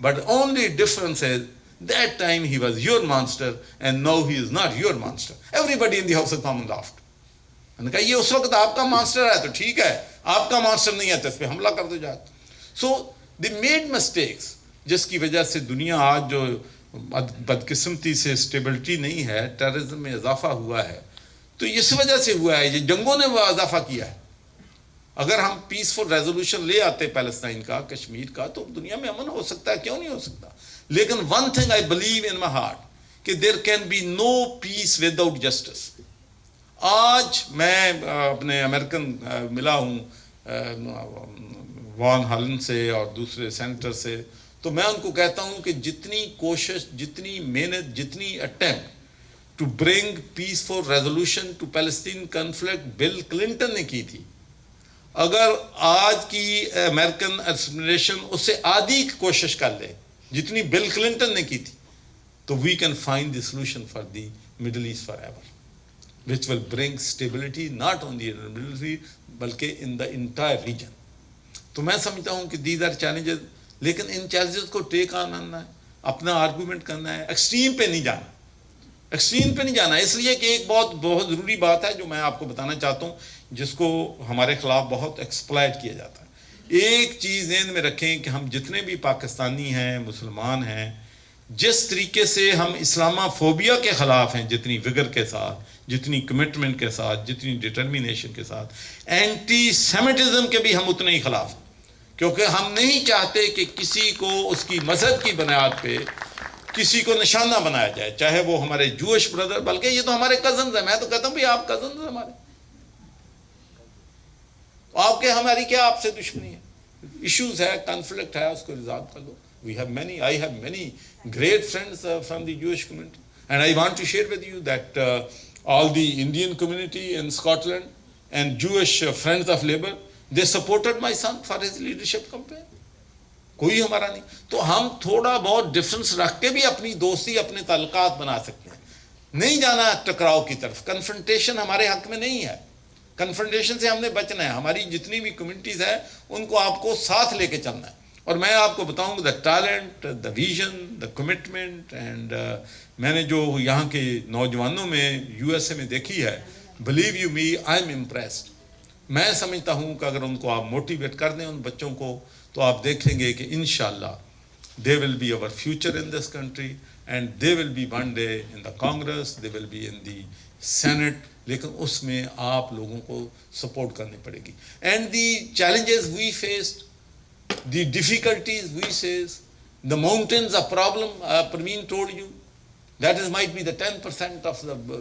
But only difference is, that time he was your monster and now he is not your monster. Everybody in the House of Commons laughed. मैंने कहा ये उस वक्त आपका master है तो ठीक है, आपका मास्टर नहीं है तो इस पे हमला कर दो जाके. So they made mistakes, जिसकी वजह से दुनिया आज जो बदकिस्मती से स्टेबिलिटी नहीं है, टेररिज्म में इजाफा हुआ है, तो इस वजह से हुआ है. ये जंगों ने वो इजाफा किया है. अगर हम पीसफुल रेजोल्यूशन ले आते पैलेस्टाइन का, कश्मीर का, तो दुनिया में अमन हो सकता है, क्यों नहीं हो सकता. लेकिन one thing I believe in my heart कि there can be no peace without justice. आज मैं अपने अमेरिकन मिला हूँ वॉन हालन से और दूसरे सेनेटर से, तो मैं उनको कहता हूँ कि जितनी कोशिश, जितनी मेहनत, जितनी attempt to bring peaceful resolution to Palestine conflict Bill Clinton ने की थी, अगर आज की अमेरिकन एडमिनिस्ट्रेशन उससे आधी कोशिश कर ले जितनी बिल क्लिंटन ने की थी, तो we can find the solution for the Middle East forever, which will bring stability not only in the Middle East बल्कि in the entire region. तो मैं समझता हूँ कि these are challenges, लेकिन इन challenges को take on करना है, अपना argument करना है, extreme पे नहीं जाना, extreme पे नहीं जाना. इसलिए कि एक बहुत ज़रूरी बात है जो मैं आपको बताना चाहता हूँ, जिसको हमारे खिलाफ बहुत exploit किया जाता है. एक चीज़ ध्यान में रखें कि हम जितने भी पाकिस्तानी हैं, मुसलमान हैं, जिस तरीके से हम इस्लामाफोबिया के ख़िलाफ़ हैं, जितनी विगर के साथ, जितनी कमिटमेंट के साथ, जितनी डिटर्मिनेशन के साथ, एंटी सेमिटिज्म के भी हम उतने ही खिलाफ, क्योंकि हम नहीं चाहते कि किसी को उसकी मजहब की बुनियाद पे किसी को निशाना बनाया जाए, चाहे वो हमारे जूश ब्रदर, बल्कि ये तो हमारे कजन्स हैं. मैं तो कहता हूँ भाई आप कजन्स हैं हमारे, आपके हमारी क्या आपसे दुश्मनी है. इश्यूज है, कॉन्फ्लिक्ट है, उसको रिजॉल्व कर लो. I have many great friends from the Jewish community, and I want to share with you that all the Indian community in Scotland and Jewish friends of Labour, they supported my son for his leadership campaign. कोई हमारा नहीं. तो हम थोड़ा बहुत difference रख के भी अपनी दोस्ती, अपने ताल्लुकात बना सकते हैं. नहीं जाना टकराव की तरफ. कन्फ्रंटेशन हमारे हक में नहीं है. कन्फ्रंटेशन से हमने बचना है. हमारी जितनी भी कम्युनिटीज़ हैं उनको आपको साथ लेके चलना है. और मैं आपको बताऊंगा the talent, the vision, the commitment and मैंने जो यहाँ के नौजवानों में यूएसए में देखी है, believe you me, I am impressed. मैं समझता हूँ कि अगर उनको आप मोटिवेट कर दें उन बच्चों को, तो आप देखेंगे कि इंशाल्लाह they will be our future in this country and they will be one day in the Congress, they will be in the Senate. लेकिन उसमें आप लोगों को सपोर्ट करनी पड़ेगी. And the challenges we faced, the difficulties we face, the mountains of problem, Praveen told you, that is might be the 10% of the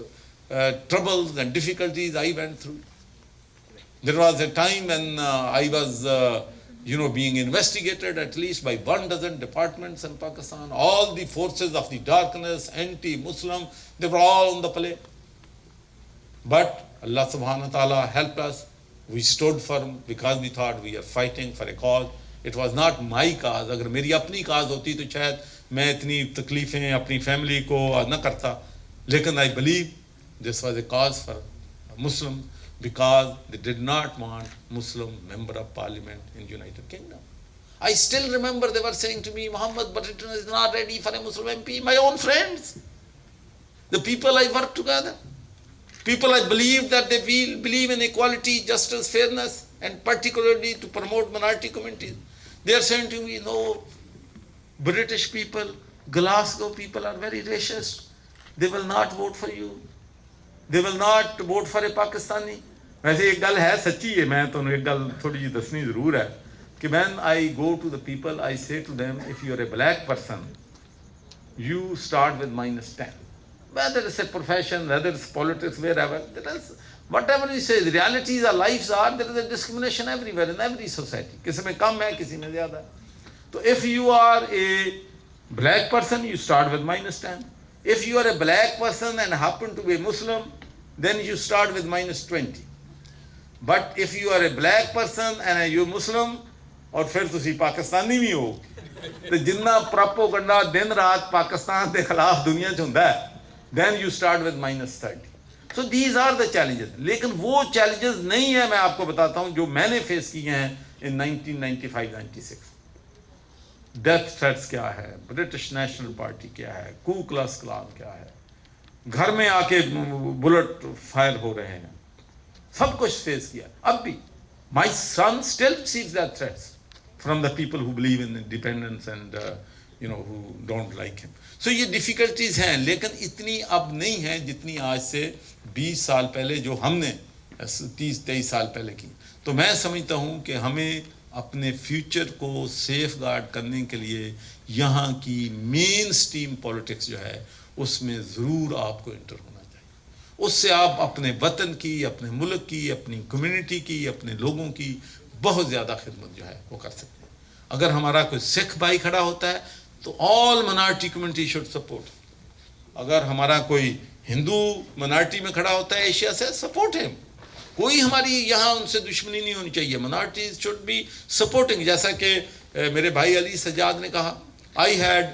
troubles and difficulties I went through. There was a time when I was, being investigated at least by 12 departments in Pakistan. All the forces of the darkness, anti-Muslim, they were all on the play. But Allah subhanahu wa ta'ala helped us. We stood firm because we thought we are fighting for a cause. It was not my cause. अगर मेरी अपनी काज होती तो शायद मैं इतनी तकलीफें अपनी फैमिली को न करता. लेकिन I believe this was a cause for Muslims because they did not want Muslim member of parliament in United Kingdom. I still remember they were saying to me, Muhammad, but it is not ready for a Muslim MP. My own friends, the people I work together, people I believe that they believe in equality, justice, fairness, and particularly to promote minority communities. They are saying to me, no, British people, Glasgow people are very racist. They will not vote for you. They will not vote for a Pakistani. वैसे एक गल है, सच्ची है, मैं तो एक गल थोड़ी जी दसनी ज़रूर है कि when I go to the people, I say to them, if you are a black person, you start with -10. Whether it's a profession, whether it's politics, wherever, there is, whatever you say, the realities our lives are, there is a discrimination everywhere, in every society. Kisi mein kam hai, kisi mein zyada hai. So if you are a black person, you start with -10. If you are a black person and happen to be a Muslim, then you start with -20. But if you are a black person and you're Muslim, اور پھر تسی پاکستانی بھی ہو تو جنہ propaganda دن رات پاکستان کے خلاف دنیا چ ہوندا ہے, then you start with -30. So these are the challenges. لیکن وہ challenges نہیں ہیں, میں آپ کو بتاتا ہوں, جو میں نے فیس کیے ہیں in 1995-96. ڈیتھ تھریٹس کیا ہے, برٹش نیشنل پارٹی کیا ہے, کو کلاس کلان کیا ہے, گھر میں آ کے بلٹ فائر ہو رہے ہیں, سب کچھ فیس کیا. اب بھی my son still receives that threats from the people who believe in independence and who don't like him. So یہ difficulties ہیں, لیکن اتنی اب نہیں ہیں جتنی آج سے 20 سال پہلے جو ہم نے 30-23 سال پہلے کی. تو میں سمجھتا ہوں کہ ہمیں اپنے فیوچر کو سیف گارڈ کرنے کے لیے یہاں کی مین سٹریم پولیٹکس جو ہے اس میں ضرور آپ کو انٹر ہونا چاہیے. اس سے آپ اپنے وطن کی, اپنے ملک کی, اپنی کمیونٹی کی, اپنے لوگوں کی بہت زیادہ خدمت جو ہے وہ کر سکتے ہیں. اگر ہمارا کوئی سکھ بھائی کھڑا ہوتا ہے تو آل منارٹی کمیونٹی شوڈ سپورٹ. اگر ہمارا کوئی ہندو منارٹی میں کھڑا ہوتا ہے ایشیا سے, سپورٹ ہم. کوئی ہماری یہاں ان سے دشمنی نہیں ہونی چاہیے. Minorities should be supporting. جیسا کہ میرے بھائی علی سجاد نے کہا, I had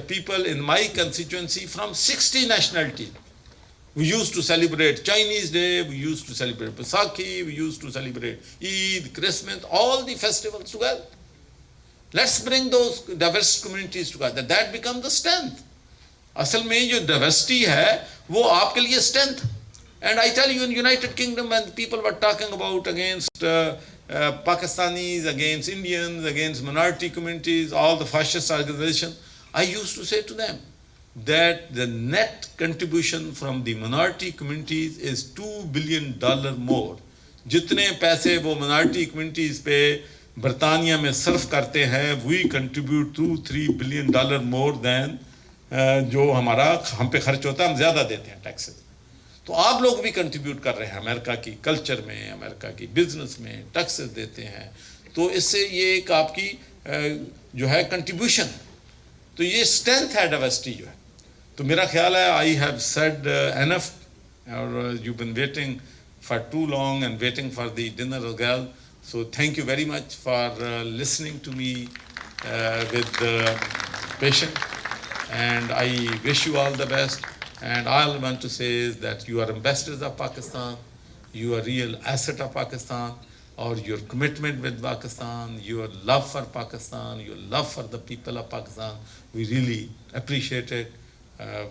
people in my constituency from 60 nationality. We used to celebrate Chinese Day, we used to celebrate Baisakhi, we used to celebrate Eid, Christmas, all the festivals together. Let's bring those diverse communities together. That becomes the strength. Asal mein jo diversity hai, wo aapke liye strength. And I tell you, in United Kingdom, when people were talking about against Pakistanis, against Indians, against minority communities, all the fascist organizations, I used to say to them that the net contribution from the minority communities is $2 billion more. جتنے پیسے وہ minority communities پہ برطانیہ میں صرف کرتے ہیں, we contribute $2-3 billion more than جو ہمارا ہم پہ خرچ ہوتا ہے, ہم زیادہ دیتے ہیں ٹیکسز. تو آپ لوگ بھی کنٹریبیوٹ کر رہے ہیں امریکہ کی کلچر میں, امریکہ کی بزنس میں, ٹیکسز دیتے ہیں. تو اس سے یہ ایک آپ کی جو ہے کنٹریبیوشن. تو یہ اسٹرینتھ ہے ڈائیورسٹی جو ہے. تو میرا خیال ہے آئی ہیو سیڈ انف, اور you been waiting for too long and waiting for the dinner ریگال. So thank you very much for listening to me with patience, and I wish you all the best. And all I want to say is that you are ambassadors of Pakistan, you are real asset of Pakistan, or your commitment with Pakistan, your love for Pakistan, your love for the people of Pakistan, we really appreciate it.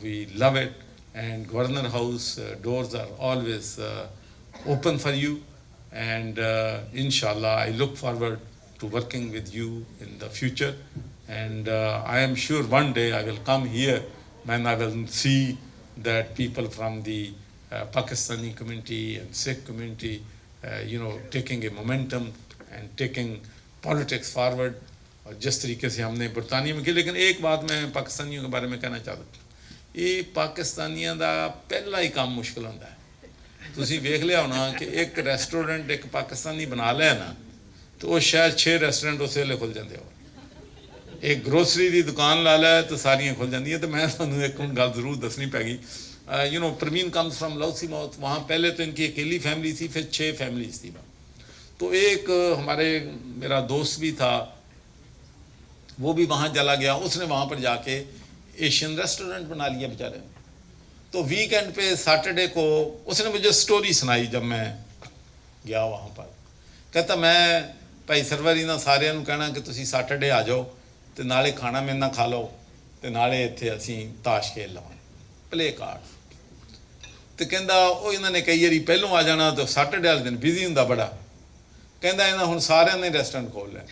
We love it, and Governor House doors are always open for you. And inshallah, I look forward to working with you in the future. And I am sure one day I will come here when I will see that people from the Pakistani community and Sikh community, taking a momentum and taking politics forward. اور جس طریقے سے ہم نے برطانیہ میں کی. لیکن ایک بات میں پاکستانیوں کے بارے میں کہنا چاہتا ہوں, یہ پاکستانیوں دا پہلا ہی کام مشکل ہوتا ہے. تسی ویکھ لیا ہونا کہ ایک ریسٹورینٹ ایک پاکستانی بنا لیا نا تو وہ شاید 6 ریسٹورینٹ اسے لے کھل جاندے ہو. ایک گروسری دی دکان لا لیا تو ساریاں کھل جاندی ہیں. تو میں تھانوں ایک گل ضرور دسنی پے گی. Parveen comes from Lossiemouth. وہاں پہلے تو ان کی اکیلی فیملی تھی, پھر 6 فیملیز تھی. تو ایک ہمارے میرا دوست بھی تھا, وہ بھی وہاں چلا گیا. اس نے وہاں پر جا کے ایشین ریسٹورینٹ بنا لیا بیچارے. تو ویکینڈ پہ سیٹرڈے کو اس نے مجھے سٹوری سنائی جب میں گیا وہاں پر. کہتا میں بھائی سرور انہاں سارے کہنا کہ تسی سیٹرڈے آ جاؤ تو نالے کھانا میرے نال کھا لو تو نالے اتنے اسی تاش کھیل لو, پلے کارڈ. تو کہندا وہ انہوں نے کئی باری پہلوں آ جانا تو سیٹرڈے والے دن بزی ہوندا بڑا. کہندا انہاں ہن سارے نے ریسٹورینٹ کھول لے.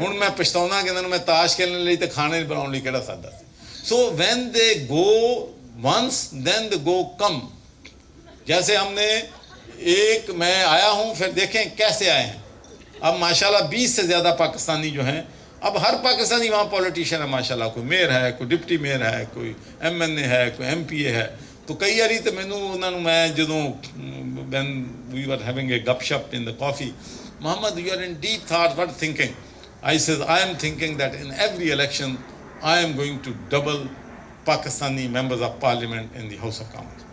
ہن میں پچھتاؤنا کہ انہوں نے میں تاش کھیلنے لئی تو کھانے بناؤ لئی کہڑا سادہ. So when they go once then the go come. جیسے ہم نے ایک میں آیا ہوں, پھر دیکھیں کیسے آئے ہیں. اب ماشاءاللہ 20 سے زیادہ پاکستانی جو ہیں اب ہر پاکستانی وہاں پولیٹیشین ہے ماشاءاللہ, کوئی میئر ہے, کوئی ڈپٹی میئر ہے, کوئی MNA ہے, کوئی MPA ہے. تو کئی واری تو مینوں انہاں نوں میں جدوں when we were having a gup shop in the coffee, Muhammad, you are in deep thought, what thinking? I says, I am thinking that in every election I am going to double Pakistani members of parliament in the House of Commons.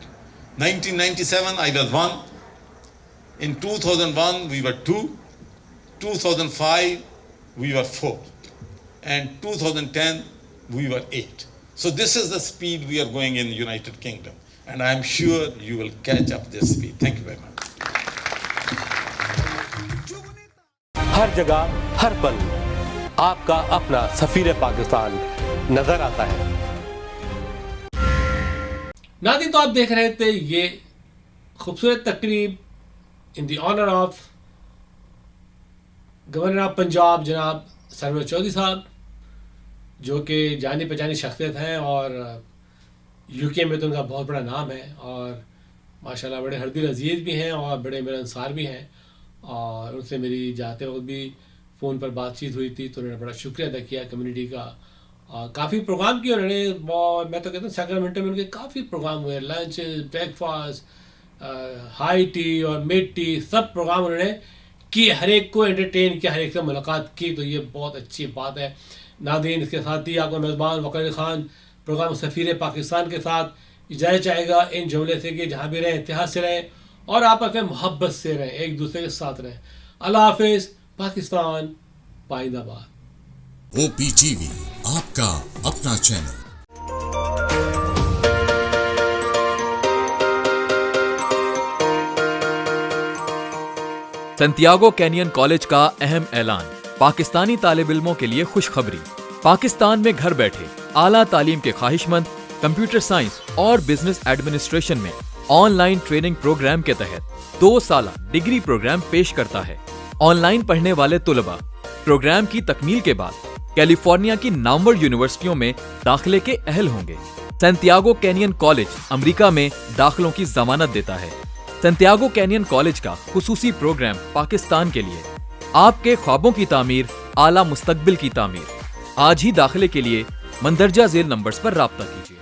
1997 I was 1, in 2001 we were 2, 2005 we were 4, and 2010 we were 8. So this is the speed we are going in the United Kingdom, and I am sure you will catch up this speed. Thank you very much. हर जगह हर पल आपका अपना सफीर पाकिस्तान नजर आता है. नाज़रीन, तो आप देख रहे थे ये खूबसूरत तकरीब in the honour of governor of Punjab जनाब सरवर चौधरी साहब, जो कि जानी पहचानी शख्सियत हैं और UK में तो उनका बहुत बड़ा नाम है और माशाल्लाह बड़े हरदिल अजीज़ भी हैं और बड़े मिलनसार भी हैं. और उनसे मेरी जाते वक्त भी फ़ोन पर बातचीत हुई थी, तो उन्होंने बड़ा शुक्रिया अदा किया कम्युनिटी का. काफ़ी प्रोग्राम किए उन्होंने, मैं तो कहता हूँ सैक्रामेंटो में उनके काफ़ी प्रोग्राम हुए, लंच, ब्रेकफास्ट, हाई टी और मिड टी, सब प्रोग्राम उन्होंने किए, हर एक को एंटरटेन किया, हर एक से मुलाकात की. तो ये बहुत अच्छी बात है. नाज़रीन, इसके साथ ही आपका मेज़बान वक़ार अली ख़ान प्रोग्राम सफ़ीर पाकिस्तान के साथ इजाज़त चाहेगा इन जुमले से कि जहाँ भी रहें इत्तेहाद से रहें और आप अपने मोहब्बत से रहें, एक दूसरे के साथ रहें. अल्लाह हाफ़िज़. पाकिस्तान पाइंदाबाद. OPTV, आपका अपना चैनल. सैंटियागो कैनियन कॉलेज का अहम ऐलान. पाकिस्तानी तालिब इल्मों के लिए खुशखबरी. पाकिस्तान में घर बैठे आला तालीम के ख्वाहिशमंद कंप्यूटर साइंस और बिजनेस एडमिनिस्ट्रेशन में ऑनलाइन ट्रेनिंग प्रोग्राम के तहत 2 साला डिग्री प्रोग्राम पेश करता है. ऑनलाइन पढ़ने वाले तुलबा प्रोग्राम की तकमील के बाद कैलिफोर्निया की नामवर यूनिवर्सिटियों में दाखिले के अहल होंगे. सैंटियागो कैनियन कॉलेज अमेरिका में दाखिलों की जमानत देता है. सैंटियागो कैनियन कॉलेज का खुसूसी प्रोग्राम पाकिस्तान के लिए आपके ख्वाबों की तामीर, आला मुस्तकबिल की तामीर. आज ही दाखिले के लिए मंदरजा झेल नंबर्स पर राब्ता कीजिए.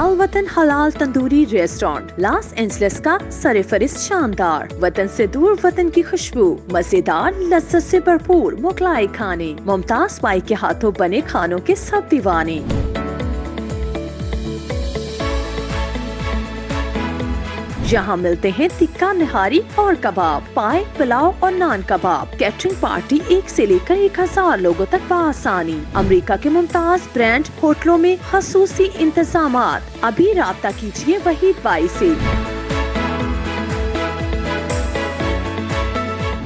अलवतन हलाल तंदूरी रेस्टोरेंट लॉस एंजलिस का सरफरिस्त शानदार, वतन से दूर वतन की खुशबू, मजेदार लज्जत से भरपूर मुगलाई खाने, मुमताज पाई के हाथों बने खानों के सब दीवाने. यहाँ मिलते हैं तिक्का निहारी और कबाब, पाए, पुलाव और नान कबाब. कैटरिंग पार्टी 1 से लेकर 1000 लोगों तक बआसानी. अमेरिका के मुमताज ब्रांड होटलों में खसूसी इंतजामात. अभी राब्ता कीजिए वहीद बाई से.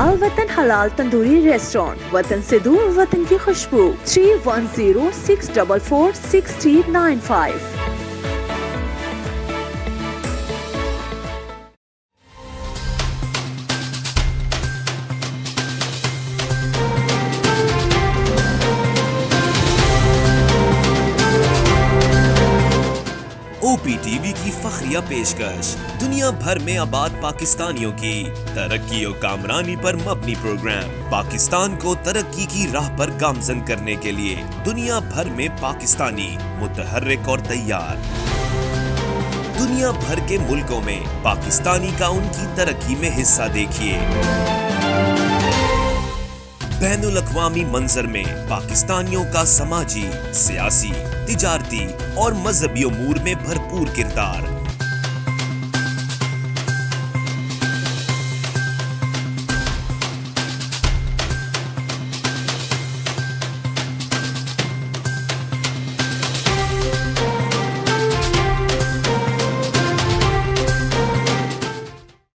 अलवतन हलाल तंदूरी रेस्टोरेंट, वतन से दूर वतन की खुशबू. 3106446395. OPTV की फखरिया पेशकश दुनिया भर में आबाद पाकिस्तानियों की तरक्की और कामरानी पर मबनी प्रोग्राम. पाकिस्तान को तरक्की की राह पर गामजन करने के लिए दुनिया भर में पाकिस्तानी मुतहर्रिक और तैयार. दुनिया भर के मुल्कों में पाकिस्तानी का उनकी तरक्की में हिस्सा देखिए. बैनुल अक़वामी मंजर में पाकिस्तानियों का समाजी, सियासी, तिजारती और मजहबी उमूर में भरपूर किरदार.